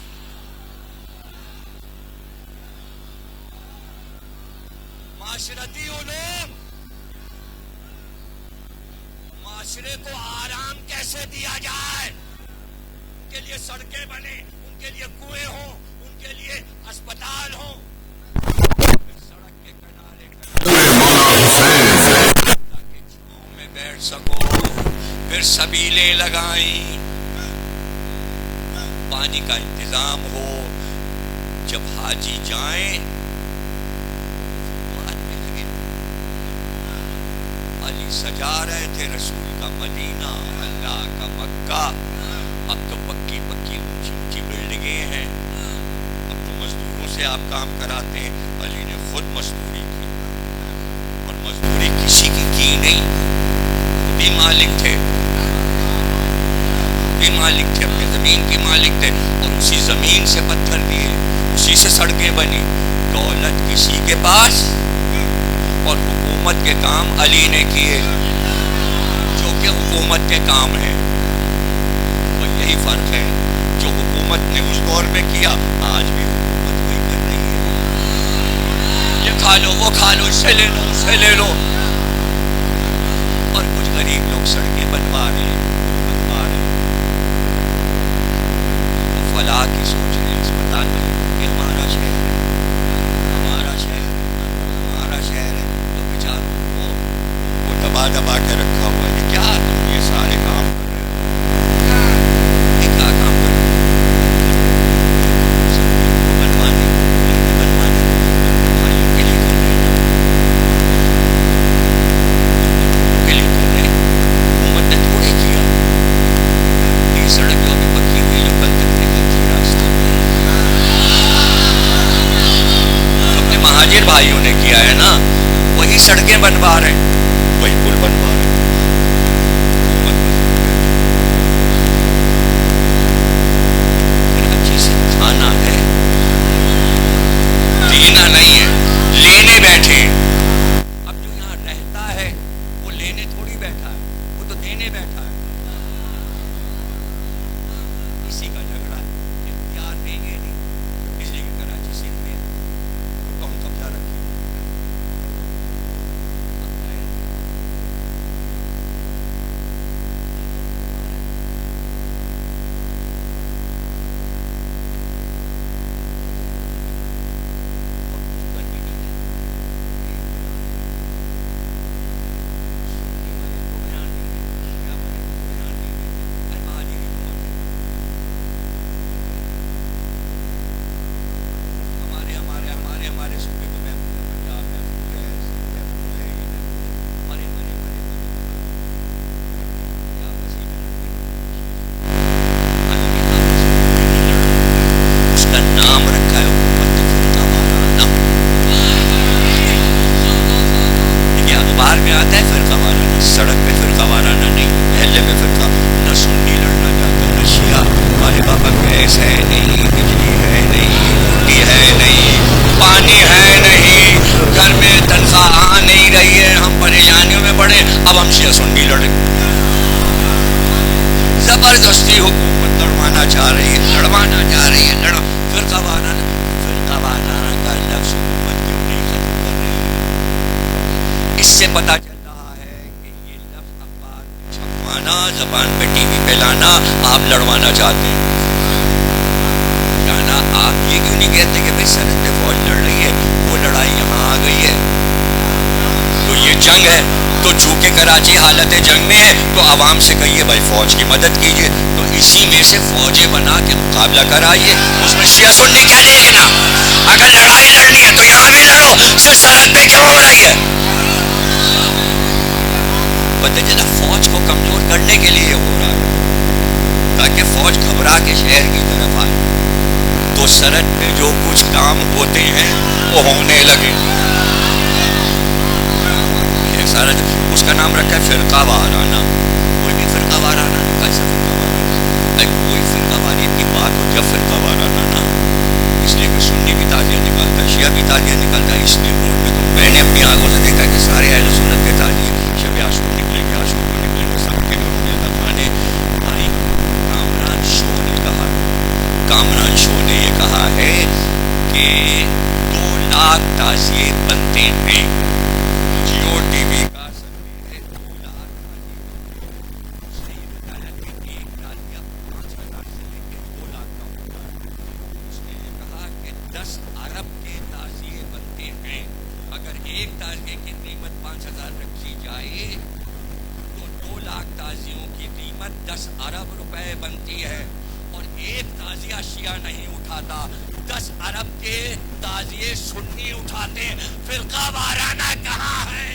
معاشرتی علوم، معاشرے کو آرام کیسے دیا جائے، ان کے لیے سڑکیں بنے، ان کے لیے کنویں ہوں، ان کے لیے اسپتال ہوں، سڑک کے کنارے تاکہ چھاؤں میں بیٹھ سکو، پھر سبیلیں لگائیں، پانی کا انتظام ہو، جب حاجی جائیں علی سجا رہے تھے رسول کا مدینہ، اللہ کا مکہ۔ اب تو پکی پکی اونچی اونچی بلڈنگیں ہیں، اب تو مزدوروں سے آپ کام کراتے ہیں۔ علی نے خود مزدوری کی اور مزدوری کسی کی نہیں، خود ہی مالک تھے، خود ہی مالک تھے، اپنی زمین کی مالک تھے اور اسی زمین سے پتھر دیے، اسی سے سڑکیں بنی۔ دولت کسی کے پاس اور حکومت کے کام علی نے کیے، جو کہ حکومت کے کام ہیں۔ اور یہی فرق ہے، جو حکومت نے اس دور میں کیا آج بھی حکومت وہی کر رہی ہے۔ یہ کھا لو، وہ کھا لو، اسے لے لو، اسے لے لو، اور کچھ غریب لوگ سڑکیں بنوا رہے ہیں، وہ فلاح کی سوچ رہے ہیں۔ اسپتال میں کہ ہمارا شہر ہے، ہمارا شہر ہے، ہمارا شہر ہے، تو بیچاروں کو وہ دبا دبا کے رکھا ہوا ہے۔ کیا تم یہ سارے کام کر رہے ہو؟ یہ کیا کام کر رہے ہو؟ بنوانے بھائیوں کے لیے کر رہے ہیں، کے لیے کر رہے ہیں۔ حکومت نے تھوڑے کیا، یہ سڑک جو ابھی پکی ہوئی جو کل تک نہیں تھی راستہ، اپنے مہاجر بھائیوں نے کیا ہے نا، وہی سڑکیں بنوا رہے ہیں، وہی پل بنوا رہے ہیں۔ حکومت اچھی سے کھانا ہے، دینا نہیں ہے، لینے بیٹھے۔ اب جو یہاں رہتا ہے وہ لینے تھوڑی بیٹھا ہے، وہ تو دینے بیٹھا ہے۔ اسی کا جھگڑا ہے، اختیار دیں گے نہیں، اس لیے کہ کراچی سندھ میں کون قبضہ رکھے۔ زبردستی حکومت لڑوانا چاہ رہی ہے، لڑوانا چاہ رہی ہے، فرقہ وارانہ کا لفظ حکومت کیوں نہیں ختم کر رہی ہے؟ اس سے پتہ چل رہا ہے کہ یہ لفظ اخبار میں چھپوانا، زبان پہ ٹی وی پہ لانا، آپ لڑوانا چاہتے ہیں۔ جانا آپ یہ کیوں نہیں کہتے کہ بھائی سرحد پہ فوج لڑ رہی ہے، وہ لڑائی یہاں آ گئی ہے تو یہ جنگ ہے، تو چونکہ کراچی حالت جنگ میں ہے تو عوام سے کہیے بھائی فوج کی مدد کیجیے، تو اسی میں سے فوجیں بنا کے مقابلہ کرائیے، اس میں شیعہ سنی چلے گی نا۔ اگر لڑائی لڑنی ہے تو یہاں بھی لڑو، صرف سرحد پہ کیوں ہو رہی ہے؟ پتہ چلا فوج کو کمزور کرنے کے لیے ہو رہا ہے، تاکہ فوج گھبرا کے شہر کی طرف آئے، تو سرحد پہ جو کچھ کام ہوتے ہیں وہ ہونے لگے۔ سارا اس کا نام رکھا ہے فرقہ وارانہ۔ کوئی بھی فرقہ وارانہ کیسا فرقہ وارانہ؟ کوئی فرقہ واریت کی بات ہو جب فرقہ وارانہ نا، اس لیے کہ سنی بھی تعزیہ نکالتا ہے، شیعہ بھی تعزیہ نکالتا ہے۔ اس لیے روڈ میں تو میں نے اپنی آنکھوں سے دیکھا کہ سارے اہل سنت کے تعزیے شب عاشور نکلیں گے، عاشور کو نکلیں گے، سب کے گھروں میں بتانے۔ بھائی کامران شو نے کہا، کامران شو نے یہ کہا ہے کہ 2 لاکھ تعزیے بنتے ہیں، جیو ٹی وی کا سروے ہے 2 لاکھ اس نے یہ بتایا کہ ایک تعزیہ 5,000 سے لے کے 2 لاکھ کا ہوتا ہے۔ اس نے یہ کہا کہ 10 ارب کے تعزیے بنتے ہیں، اگر ایک تعزیے کی قیمت 5,000 رکھی جائے تو 2 لاکھ تعزیوں کی قیمت 10 ارب روپے بنتی ہے، اور ایک تعزیہ شیعہ نہیں اٹھاتا، 10 ارب کے تعزیے سنی اٹھاتے ہیں۔ فرقہ وارانہ کہاں ہے؟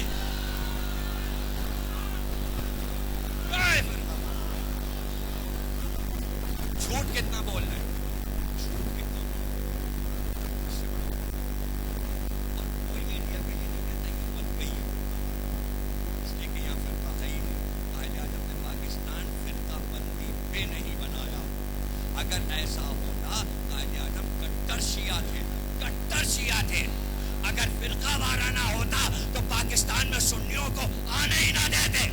جھوٹ کتنا بول رہے ہیں، جھوٹ کتنا اس سے بڑا اور کوئی میڈیا کا یہ نہیں کہتا کہ مت کہیے، اس لیے کہ یہاں فرقہ ہے ہی نہیں۔ قائد اعظم نے پاکستان فرقہ بندی پہ نہیں بنایا، اگر ایسا ہوتا قائد اعظم کٹر شیعہ تھے، کٹر شیعہ تھے، اگر فرقہ وارانہ ہوتا تو پاکستان میں سنیوں کو آنے ہی نہ دیتے۔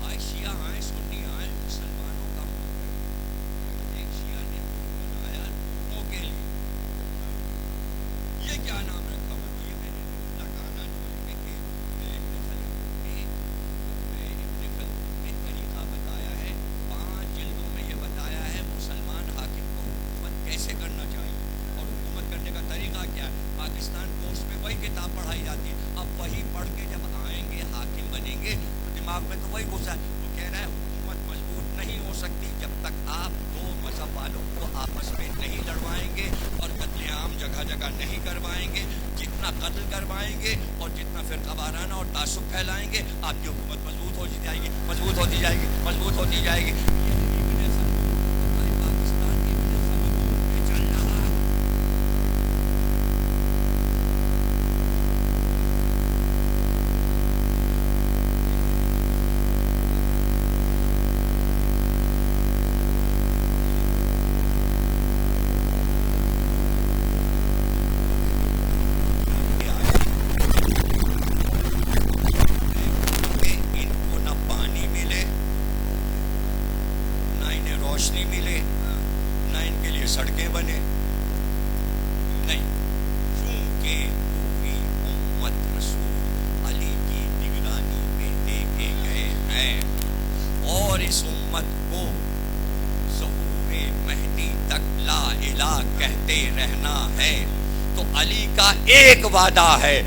آئے شیعہ آئے، سنی آئے، مسلمانوں کا ملک ہے، ایک شیعہ نے بنایا دونوں کے لیے۔ یہ کیا نام رکھا ہوا؟ یہ میں نے لگانا جو ہے کہ ابن خلدون نے طریقہ بتایا ہے، 5 جلدوں میں یہ بتایا ہے مسلمان حاکم کو حکومت کیسے کرنا چاہیے اور حکومت کرنے کا طریقہ کیا ہے۔ پاکستان پوسٹ میں وہی کتاب پڑھائی جاتی ہے، اب وہی پڑھ کے جب آئیں گے حاکم بنیں گے تو دماغ میں تو وہی گھسا ہے۔ وہ کہہ رہا ہے حکومت مضبوط نہیں ہو سکتی جب تک آپ 2 مذہب والوں کو آپس میں نہیں لڑوائیں گے اور قتل عام جگہ جگہ نہیں کروائیں گے۔ جتنا قتل کروائیں گے اور جتنا فرقہ وارانہ اور تعصب پھیلائیں گے، آپ کی حکومت مضبوط ہوتی جائے گی، مضبوط ہوتی جائے گی، مضبوط ہوتی جائے گی۔ پاکستان کی چل رہا ہے۔ روشنی ملے نہ ان کے لیے سڑکیں بنے، نہیں، چونکہ پوری امت رسول علی کی نگرانی میں دے کے گئے ہیں اور اس امت کو ظہور مہدی تک لا الہ کہتے رہنا ہے، تو علی کا ایک وعدہ ہے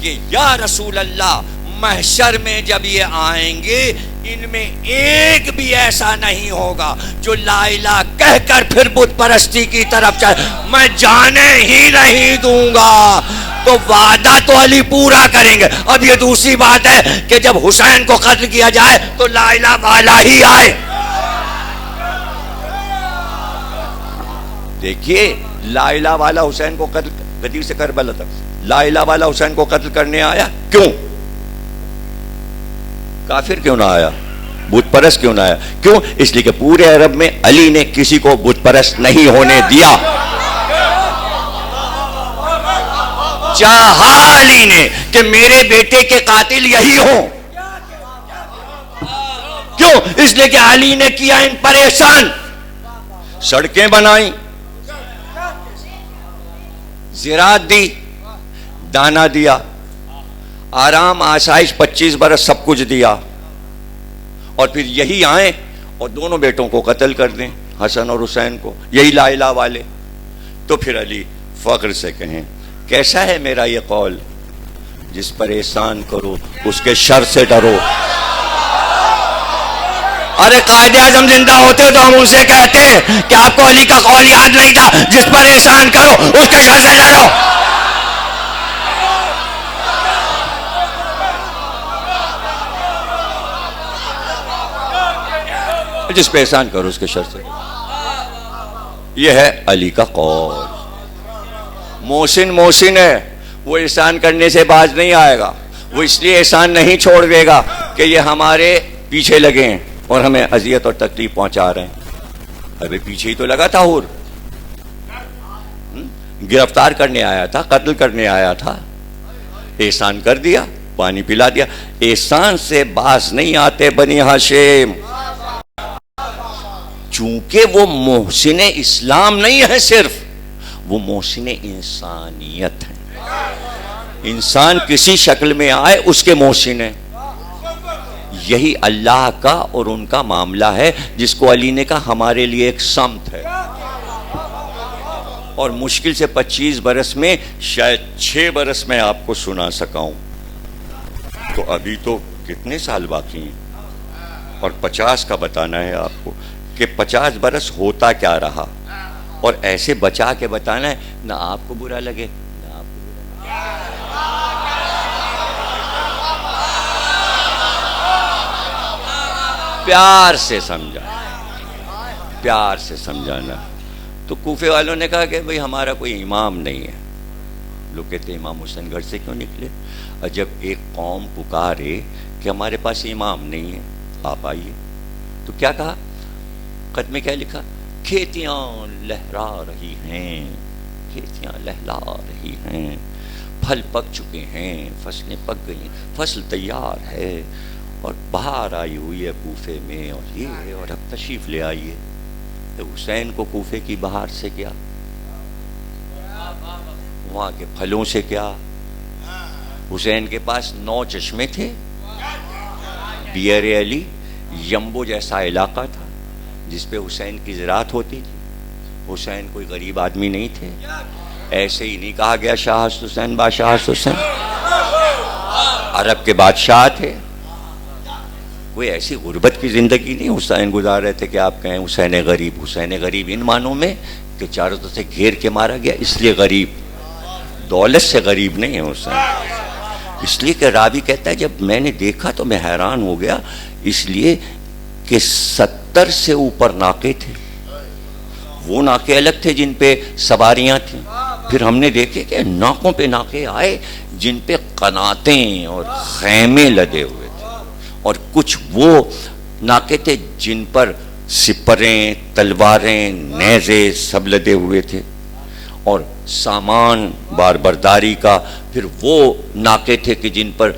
کہ یا رسول اللہ محشر میں جب یہ آئیں گے ان میں ایک بھی ایسا نہیں ہوگا جو لا الہ کہہ کر پھر بت پرستی کی طرف چاہے، میں جانے ہی نہیں دوں گا۔ تو وعدہ تو علی پورا کریں گے۔ اب یہ دوسری بات ہے کہ جب حسین کو قتل کیا جائے تو لا الہ والا ہی آئے۔ دیکھیے لا الہ والا حسین کو قتل، غدیر سے کربلا تک لا الہ والا حسین کو قتل کرنے آیا، کیوں؟ کافر کیوں نہ آیا؟ بت پرست کیوں نہ آیا؟ کیوں؟ اس لیے کہ پورے عرب میں علی نے کسی کو بت پرست نہیں ہونے دیا۔ چاہا علی نے کہ میرے بیٹے کے قاتل یہی ہوں. کیوں؟ اس لیے کہ علی نے کیا ان پر احسان. سڑکیں بنائیں، زراعت دی، دانا دیا، آرام آسائش 25 برس سب کچھ دیا، اور پھر یہی آئیں اور دونوں بیٹوں کو قتل کر دیں، حسن اور حسین کو، یہی لا الہ والے. تو پھر علی فخر سے کہیں کیسا ہے میرا یہ قول، جس پر احسان کرو اس کے شر سے ڈرو. ارے قائد اعظم زندہ ہوتے تو ہم اسے کہتے کہ آپ کو علی کا قول یاد نہیں تھا، جس پر احسان کرو اس کے شر سے ڈرو. جس پہ احسان کرو اس کے شر سے. یہ ہے علی کا قول. محسن ہے، وہ احسان کرنے سے باز نہیں آئے گا. وہ اس لیے احسان نہیں چھوڑ دے گا کہ یہ ہمارے پیچھے لگے ہیں اور ہمیں اذیت اور تکلیف پہنچا رہے ہیں. ابھی پیچھے ہی تو لگا تھا، اور گرفتار کرنے آیا تھا، قتل کرنے آیا تھا، احسان کر دیا، پانی پلا دیا. احسان سے باز نہیں آتے بنی ہاشم، چونکہ وہ محسن اسلام نہیں ہے، صرف وہ محسن انسانیت ہے. انسان کسی شکل میں آئے اس کے محسن ہے. یہی اللہ کا اور ان کا معاملہ ہے، جس کو علی نے کہا ہمارے لیے ایک سمت ہے. اور مشکل سے 25 برس میں شاید 6 برس میں آپ کو سنا سکا ہوں. تو ابھی تو کتنے سال باقی ہیں، اور 50 کا بتانا ہے آپ کو کہ 50 برس ہوتا کیا رہا، اور ایسے بچا کے بتانا ہے نہ آپ کو برا لگے نہ آپ کو برا لگے. پیار سے سمجھانا. تو کوفے والوں نے کہا کہ بھئی ہمارا کوئی امام نہیں ہے. لوگ کہتے امام حسین گھر سے کیوں نکلے؟ اور جب ایک قوم پکارے کہ ہمارے پاس امام نہیں ہے، آپ آئیے. تو کیا کہا؟ خط میں کیا لکھا؟ کھیتیاں لہرا رہی ہیں، کھیتیاں لہلا رہی ہیں، پھل پک چکے ہیں، فصلیں پک گئی ہیں، فصل تیار ہے، اور بہار آئی ہوئی ہے کوفے میں، اور یہ ہے، اور اب تشریف لے آئیے. تو حسین کو کوفے کی بہار سے کیا، وہاں کے پھلوں سے کیا؟ حسین کے پاس 9 چشمے تھے، بیئر علی یمبو جیسا علاقہ تھا جس پہ حسین کی زراعت ہوتی تھی. حسین کوئی غریب آدمی نہیں تھے. ایسے ہی نہیں کہا گیا شاہ حسین بادشاہ حسین، عرب کے بادشاہ تھے. کوئی ایسی غربت کی زندگی نہیں حسین گزار رہے تھے کہ آپ کہیں حسین غریب. حسین غریب ان معنوں میں کہ چاروں طرف سے گھیر کے مارا گیا اس لیے غریب، دولت سے غریب نہیں ہے حسین. اس لیے کہ راوی کہتا ہے جب میں نے دیکھا تو میں حیران ہو گیا، اس لیے کہ 70 سے اوپر ناکے تھے. وہ ناکے الگ تھے جن پہ سواریاں تھیں، پھر ہم نے دیکھے کہ ناکوں پہ ناکے آئے جن پہ قناتیں اور خیمے لدے ہوئے تھے، اور کچھ وہ ناکے تھے جن پر سپریں، تلواریں، نیزے سب لدے ہوئے تھے، اور سامان بار برداری کا. پھر وہ ناکے تھے کہ جن پر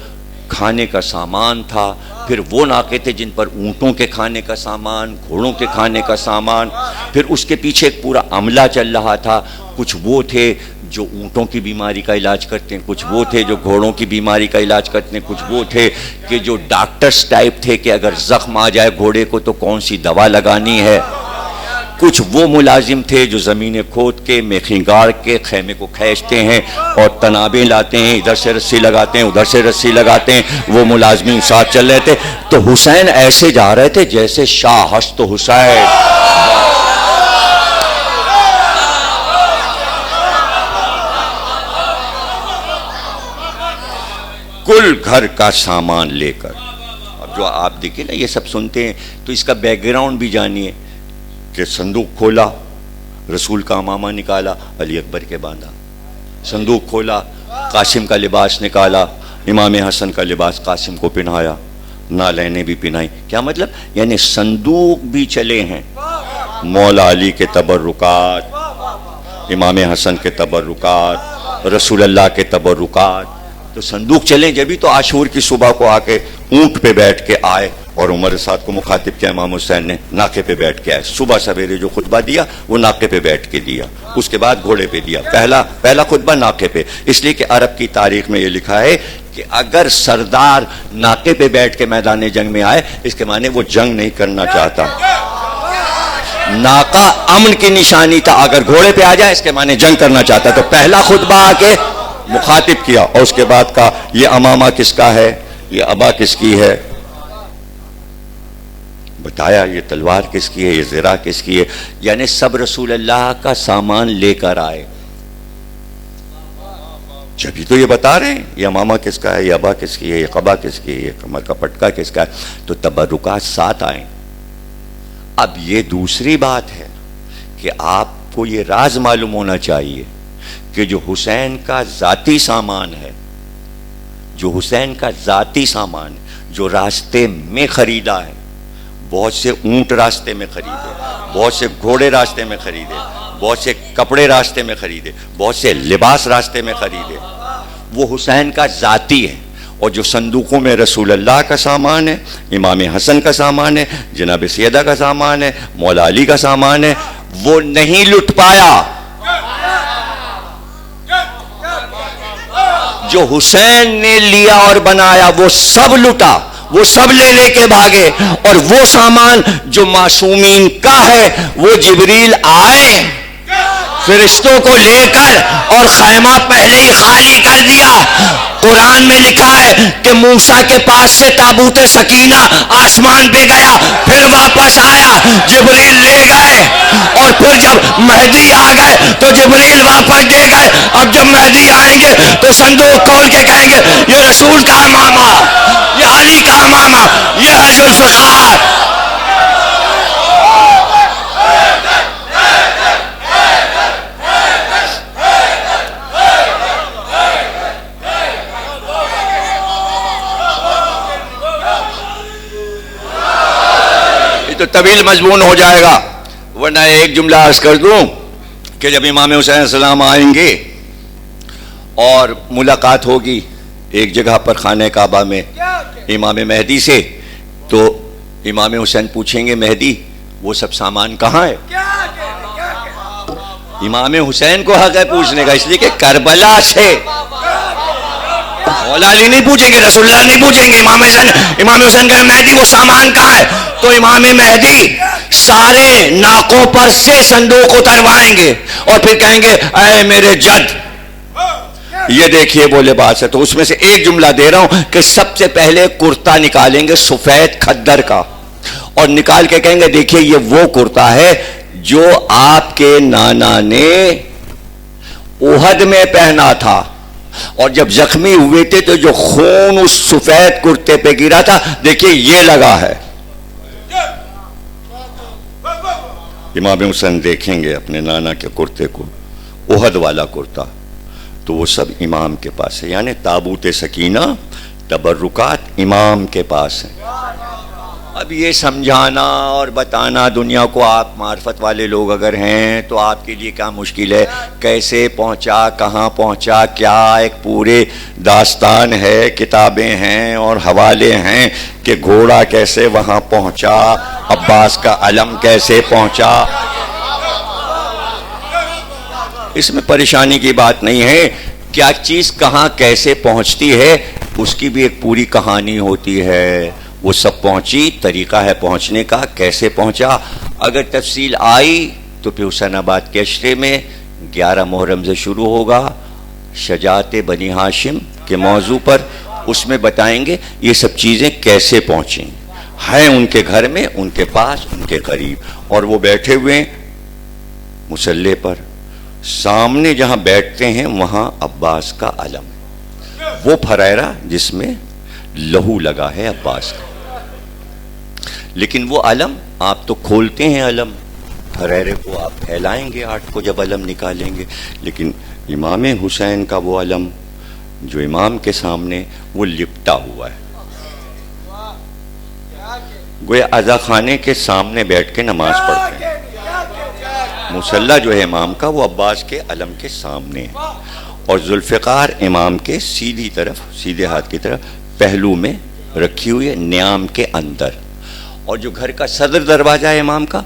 کھانے کا سامان تھا، پھر وہ ناکے تھے جن پر اونٹوں کے کھانے کا سامان، گھوڑوں کے کھانے کا سامان. پھر اس کے پیچھے ایک پورا عملہ چل رہا تھا. کچھ وہ تھے جو اونٹوں کی بیماری کا علاج کرتے ہیں، کچھ وہ تھے جو گھوڑوں کی بیماری کا علاج کرتے ہیں، کچھ وہ تھے کہ جو ڈاکٹرز ٹائپ تھے کہ اگر زخم آ جائے گھوڑے کو تو کون سی دوا لگانی ہے. کچھ وہ ملازم تھے جو زمینیں کھود کے میخیں گاڑ کے خیمے کو کھینچتے ہیں اور تنابیں لاتے ہیں، ادھر سے رسی لگاتے ہیں ادھر سے رسی لگاتے ہیں. وہ ملازمین ساتھ چل رہے تھے. تو حسین ایسے جا رہے تھے جیسے شاہ ہست حسین. کل گھر کا سامان لے کر. اب جو آپ دیکھیں نا یہ سب سنتے ہیں تو اس کا بیک گراؤنڈ بھی جانیے کہ صندوق کھولا، رسول کا امامہ نکالا، علی اکبر کے باندھا. صندوق کھولا، قاسم کا لباس نکالا، امام حسن کا لباس قاسم کو پہنایا، نالینیں بھی پہنائی. کیا مطلب؟ یعنی صندوق بھی چلے ہیں. مولا علی کے تبرکات، امام حسن کے تبرکات، رسول اللہ کے تبرکات. تو صندوق چلیں جبھی تو عاشور کی صبح کو آ کے اونٹ پہ بیٹھ کے آئے اور عمر سعد کو مخاطب کیا امام حسین نے, ناقے پہ بیٹھ کے آئے. صبح سویرے جو خطبہ دیا وہ ناقے پہ بیٹھ کے دیا, اس کے بعد گھوڑے پہ دیا. پہلا خطبہ ناقے پہ, اس لیے کہ عرب کی تاریخ میں یہ لکھا ہے کہ اگر سردار ناقے پہ بیٹھ کے میدان جنگ میں آئے اس کے معنی وہ جنگ نہیں کرنا چاہتا. ناقہ امن کی نشانی تھا, اگر گھوڑے پہ آ جائے اس کے معنی جنگ کرنا چاہتا. تو پہلا خطبہ آ کے مخاطب کیا اور اس کے بعد کہا یہ امامہ کس کا ہے, یہ ابا کس کی ہے, بتایا یہ تلوار کس کی ہے, یہ زرہ کس کی ہے. یعنی سب رسول اللہ کا سامان لے کر آئے. جبھی تو یہ بتا رہے ہیں یہ امامہ کس کا ہے, یہ ابا کس کی ہے, یہ قبا کس کی ہے, یہ کمر کا پٹکا کس کا ہے. تو تبرکات ساتھ آئیں. اب یہ دوسری بات ہے کہ آپ کو یہ راز معلوم ہونا چاہیے کہ جو حسین کا ذاتی سامان ہے, جو راستے میں خریدا ہے, بہت سے اونٹ راستے میں خریدے, بہت سے گھوڑے راستے میں خریدے, بہت سے کپڑے راستے میں خریدے, بہت سے لباس راستے میں خریدے, وہ حسین کا ذاتی ہے. اور جو صندوقوں میں رسول اللہ کا سامان ہے, امام حسن کا سامان ہے, جناب سیدہ کا سامان ہے, مولا علی کا سامان ہے, وہ نہیں لٹ پایا. جو حسین نے لیا اور بنایا وہ سب لٹا, وہ سب لے کے بھاگے. اور وہ سامان جو معصومین کا ہے وہ جبریل آئے فرشتوں کو لے کر اور خیمہ پہلے ہی خالی کر دیا. قرآن میں لکھا ہے کہ موسیٰ کے پاس سے تابوت سکینہ آسمان پہ گیا, پھر واپس آیا, جبریل لے گئے, اور پھر جب مہدی آ گئے تو جبریل واپس دے گئے. اب جب مہدی آئیں گے تو صندوق کھول کے کہیں گے یہ رسول کا امامہ, یہ علی کا امامہ, یہ ہے ذوالفقار. تو طویل مضمون ہو جائے گا, ورنہ ایک جملہ عرض کر دوں کہ جب امام حسین علیہ السلام آئیں گے اور ملاقات ہوگی ایک جگہ پر خانہ کعبہ میں امام مہدی سے, تو امام حسین پوچھیں گے مہدی وہ سب سامان کہاں ہے. امام حسین کو حق ہے پوچھنے کا, اس لیے کہ کربلا سے مولا علی نہیں پوچھیں گے, رسول اللہ نہیں پوچھیں گے. امام حسین کہیں مہدی وہ سامان کہاں ہے, تو امام مہدی سارے ناکوں پر سے صندوق اتروائیں گے اور پھر کہیں گے اے میرے جد یہ دیکھیے وہ لباس ہے. تو اس میں سے ایک جملہ دے رہا ہوں کہ سب سے پہلے کرتا نکالیں گے سفید کھدر کا, اور نکال کے کہیں گے دیکھیے یہ وہ کرتا ہے جو آپ کے نانا نے احد میں پہنا تھا, اور جب زخمی ہوئے تھے تو جو خون اس سفید کرتے پہ گرا تھا دیکھیے یہ لگا ہے. امام حسین دیکھیں گے اپنے نانا کے کرتے کو, احد والا کرتا, تو وہ سب امام کے پاس ہے. یعنی تابوت سکینہ تبرکات امام کے پاس ہیں. اب یہ سمجھانا اور بتانا دنیا کو, آپ معرفت والے لوگ اگر ہیں تو آپ کے لیے کیا مشکل ہے, کیسے پہنچا, کہاں پہنچا, کیا ایک پورے داستان ہے, کتابیں ہیں اور حوالے ہیں کہ گھوڑا کیسے وہاں پہنچا, عباس کا علم کیسے پہنچا. اس میں پریشانی کی بات نہیں ہے, کیا چیز کہاں کیسے پہنچتی ہے اس کی بھی ایک پوری کہانی ہوتی ہے. وہ سب پہنچی, طریقہ ہے پہنچنے کا, کیسے پہنچا. اگر تفصیل آئی تو پھر حسین آباد کے اشرے میں 11 محرم سے شروع ہوگا شجاعت بنی ہاشم کے موضوع پر, اس میں بتائیں گے یہ سب چیزیں کیسے پہنچیں. ہیں ان کے گھر میں, ان کے پاس, ان کے قریب, اور وہ بیٹھے ہوئے مسلح پر, سامنے جہاں بیٹھتے ہیں وہاں عباس کا علم, وہ پھریرا جس میں لہو لگا ہے عباس کا. لیکن وہ علم آپ تو کھولتے ہیں, علم پھریرے کو آپ پھیلائیں گے 8 کو جب علم نکالیں گے, لیکن امام حسین کا وہ علم جو امام کے سامنے وہ لپٹا ہوا ہے, گویا عزا خانے کے سامنے بیٹھ کے نماز پڑھتے ہیں. مصلی جو ہے امام کا وہ عباس کے علم کے سامنے ہے, اور ذوالفقار امام کے سیدھی طرف، سیدھے ہاتھ کی طرف پہلو میں رکھی ہوئی ہے، نیام کے اندر. اور جو گھر کا صدر دروازہ ہے امام کا،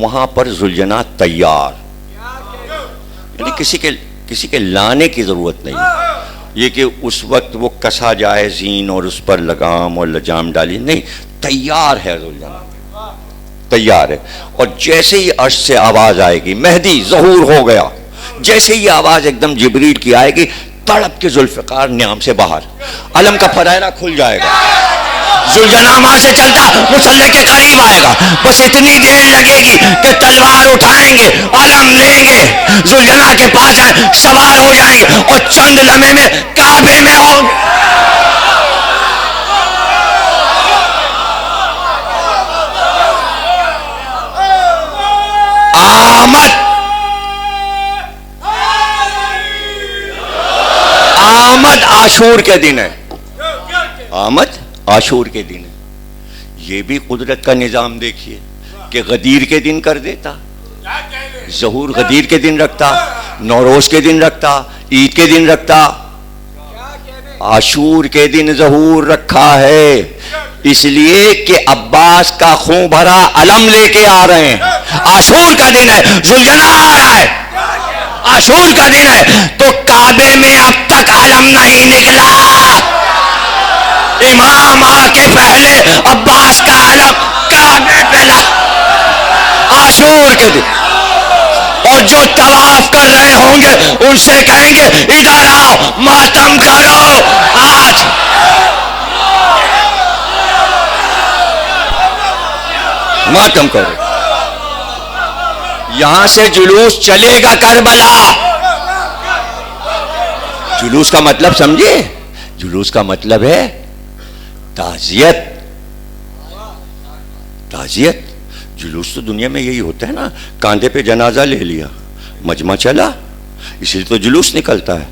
وہاں پر ذوالجناح تیار، یعنی کسی کے لانے کی ضرورت نہیں. یہ کہ اس وقت وہ کسا جائے زین اور اس پر لگام اور لجام ڈالی، نہیں، تیار ہے ذوالجناح، تیار ہے. اور جیسے ہی عرش سے آواز آئے گی مہدی ظہور ہو گیا، جیسے ہی آواز ایک دم جبریل کی آئے گی، تڑپ کے ذوالفقار نیام سے باہر، علم کا پھرائرا کھل جائے گا. ذوالجناح وہاں سے چلتا مصلی کے قریب آئے گا. بس اتنی دیر لگے گی کہ تلوار اٹھائیں گے، علم لیں گے، ذوالجناح کے پاس سوار ہو جائیں گے اور چند لمحے میں کعبے میں ہوں گے. آمد عاشور کے دن ہے، آمد عاشور کے دن ہے. یہ بھی قدرت کا نظام دیکھیے کہ غدیر کے دن کر دیتا، ظہور غدیر کے دن رکھتا، نوروز کے دن رکھتا، عید کے دن رکھتا، عاشور کے دن ظہور رکھا ہے. اس لیے کہ عباس کا خون بھرا علم لے کے آ رہے ہیں. عاشور کا دن ہے، ذوالجناح آ رہا ہے، عاشور کا دن ہے. تو کعبے میں اب تک علم نہیں نکلا، امام آ کے پہلے عباس کا علم کعبے پہ لا، عاشور کے دن. اور جو طواف کر رہے ہوں گے ان سے کہیں گے ادھر آؤ، ماتم کرو. آج ماتم کرو. یہاں سے جلوس چلے گا کربلا. جلوس کا مطلب سمجھے؟ جلوس کا مطلب ہے تعزیت. تعزیت جلوس تو دنیا میں یہی ہوتا ہے نا، کاندھے پہ جنازہ لے لیا، مجمع چلا، اسی لیے تو جلوس نکلتا ہے.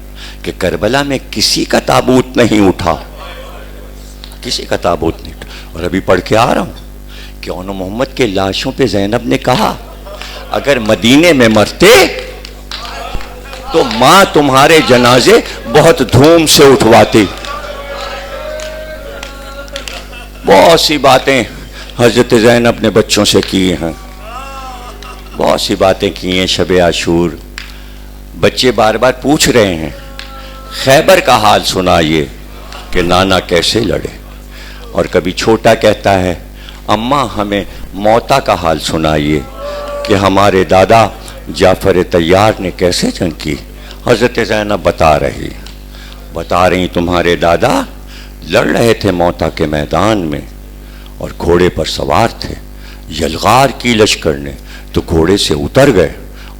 کہ کربلا میں کسی کا تابوت نہیں اٹھا، کسی کا تابوت نہیں اٹھا. اور ابھی پڑھ کے آ رہا ہوں کہ اون محمد کے لاشوں پہ زینب نے کہا اگر مدینے میں مرتے تو ماں تمہارے جنازے بہت دھوم سے اٹھواتی. بہت سی باتیں حضرت زینب نے بچوں سے کی ہیں، بہت سی باتیں کی ہیں شب عاشور. بچے بار بار پوچھ رہے ہیں خیبر کا حال سنائیے کہ نانا کیسے لڑے. اور کبھی چھوٹا کہتا ہے اماں ہمیں موتا کا حال سنائیے کہ ہمارے دادا جعفر طیار نے کیسے جنگ کی. حضرت زینب بتا رہی تمہارے دادا لڑ رہے تھے موتا کے میدان میں اور گھوڑے پر سوار تھے. یلغار کی لشکر نے تو گھوڑے سے اتر گئے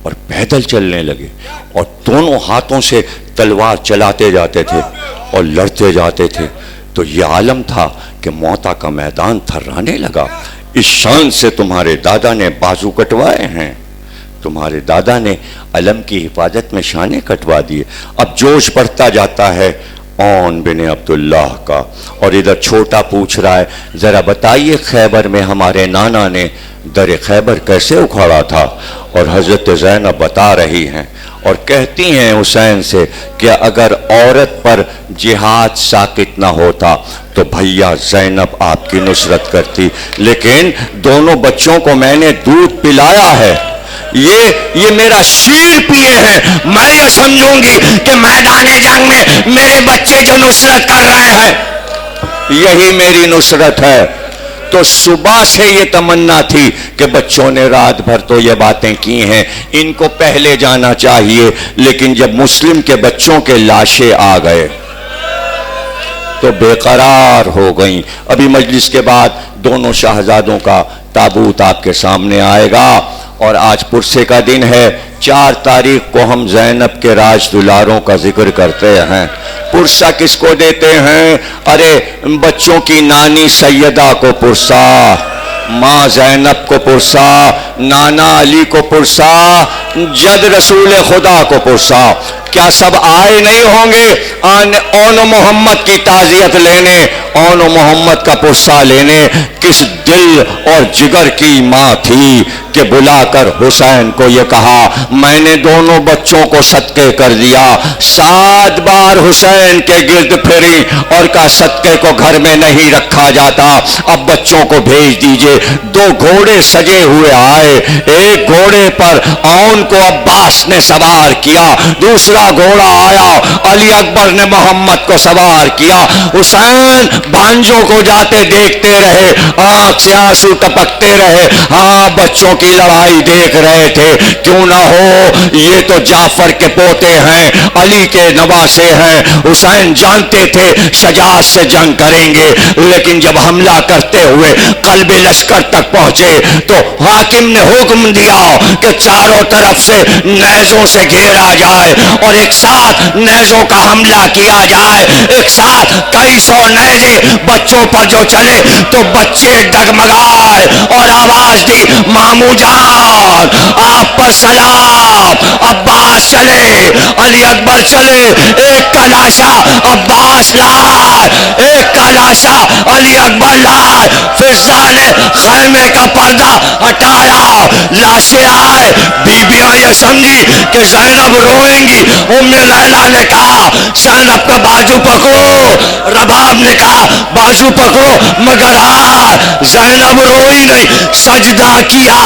اور پیدل چلنے لگے اور دونوں ہاتھوں سے تلوار چلاتے جاتے تھے اور لڑتے جاتے تھے. تو یہ عالم تھا کہ موتا کا میدان تھرانے لگا. اس شان سے تمہارے دادا نے بازو کٹوائے ہیں، تمہارے دادا نے علم کی حفاظت میں شانے کٹوا دیے. اب جوش بڑھتا جاتا ہے اون بن عبداللہ کا. اور ادھر چھوٹا پوچھ رہا ہے ذرا بتائیے خیبر میں ہمارے نانا نے در خیبر کیسے اکھاڑا تھا. اور حضرت زینب بتا رہی ہیں اور کہتی ہیں حسین سے کہ اگر عورت پر جہاد ساقط نہ ہوتا تو بھیا زینب آپ کی نصرت کرتی، لیکن دونوں بچوں کو میں نے دودھ پلایا ہے، یہ میرا شیر پیے ہیں، میں یہ سمجھوں گی کہ میدان جنگ میں میرے بچے جو نصرت کر رہے ہیں یہی میری نصرت ہے. تو صبح سے یہ تمنا تھی کہ بچوں نے رات بھر تو یہ باتیں کی ہیں، ان کو پہلے جانا چاہیے. لیکن جب مسلم کے بچوں کے لاشیں آ گئے تو بے قرار ہو گئیں. ابھی مجلس کے بعد دونوں شہزادوں کا تابوت آپ کے سامنے آئے گا. اور آج پرسے کا دن ہے، 4 تاریخ کو ہم زینب کے راج دلاروں کا ذکر کرتے ہیں. پرسہ کس کو دیتے ہیں؟ ارے بچوں کی نانی سیدہ کو پرسہ، ماں زینب کو پرسہ، نانا علی کو پرسہ، جد رسول خدا کو پرسہ. کیا سب آئے نہیں ہوں گے اون محمد کی تعزیت لینے؟ اون و محمد کا پسا لینے کس دل اور جگر کی ماں تھی کہ بلا کر حسین کو یہ کہا میں نے دونوں بچوں کو صدقے کر دیا. 7 بار حسین کے گرد پھری اور کہا صدقے کو گھر میں نہیں رکھا جاتا, اب بچوں کو بھیج دیجئے. 2 گھوڑے سجے ہوئے آئے, ایک گھوڑے پر اون کو عباس نے سوار کیا, دوسرا گھوڑا آیا علی اکبر نے محمد کو سوار کیا. حسین بھانجوں کو جاتے دیکھتے رہے, آنکھ سے آنسو ٹپکتے رہے. ہاں بچوں کی لڑائی دیکھ رہے تھے, کیوں نہ ہو یہ تو جعفر کے پوتے ہیں, علی کے نواسے ہیں. حسین جانتے تھے شجاعت سے جنگ کریں گے, لیکن جب حملہ کرتے ہوئے قلب لشکر تک پہنچے تو حاکم نے حکم دیا کہ چاروں طرف سے نیزوں سے گھیرا جائے اور ایک ساتھ نیزوں کا حملہ کیا جائے. ایک ساتھ کئی سو نیزے بچوں پر جو چلے تو بچے ڈگمگائے اور آواز دی مامو جان آپ پر سلام. عباس چلے, علی اکبر چلے, ایک کا لاشا عباس لائے, ایک کا لاشا علی اکبر لائے. فضا نے خیمے کا پردہ ہٹایا, لاشیں آئے. بیبیاں یہ سمجھی کہ زینب روئیں گی. ام لیلا نے کہا زینب کا بازو پکڑو, رباب نے کہا بازو پکڑو, مگر زینب روئی نہیں, سجدہ کیا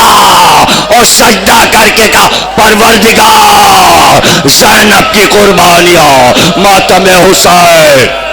اور سجدہ کر کے کہا پروردگار زینب کی قربانیاں, ماتم حسین.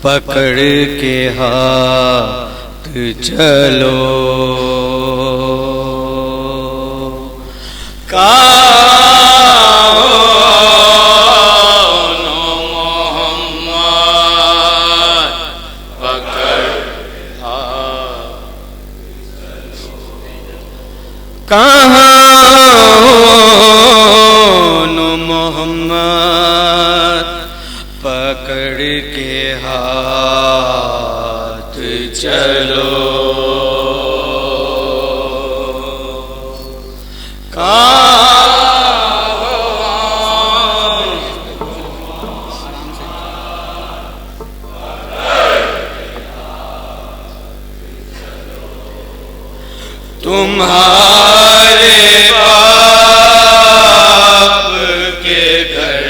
پکڑ کے ہاتھ چلو کون محمد کہاں محمد پکڑ کے ہاتھ چلو تمہارے باپ کے گھر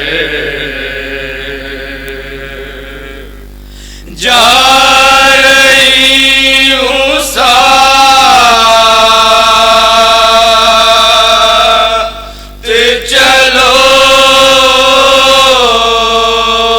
جا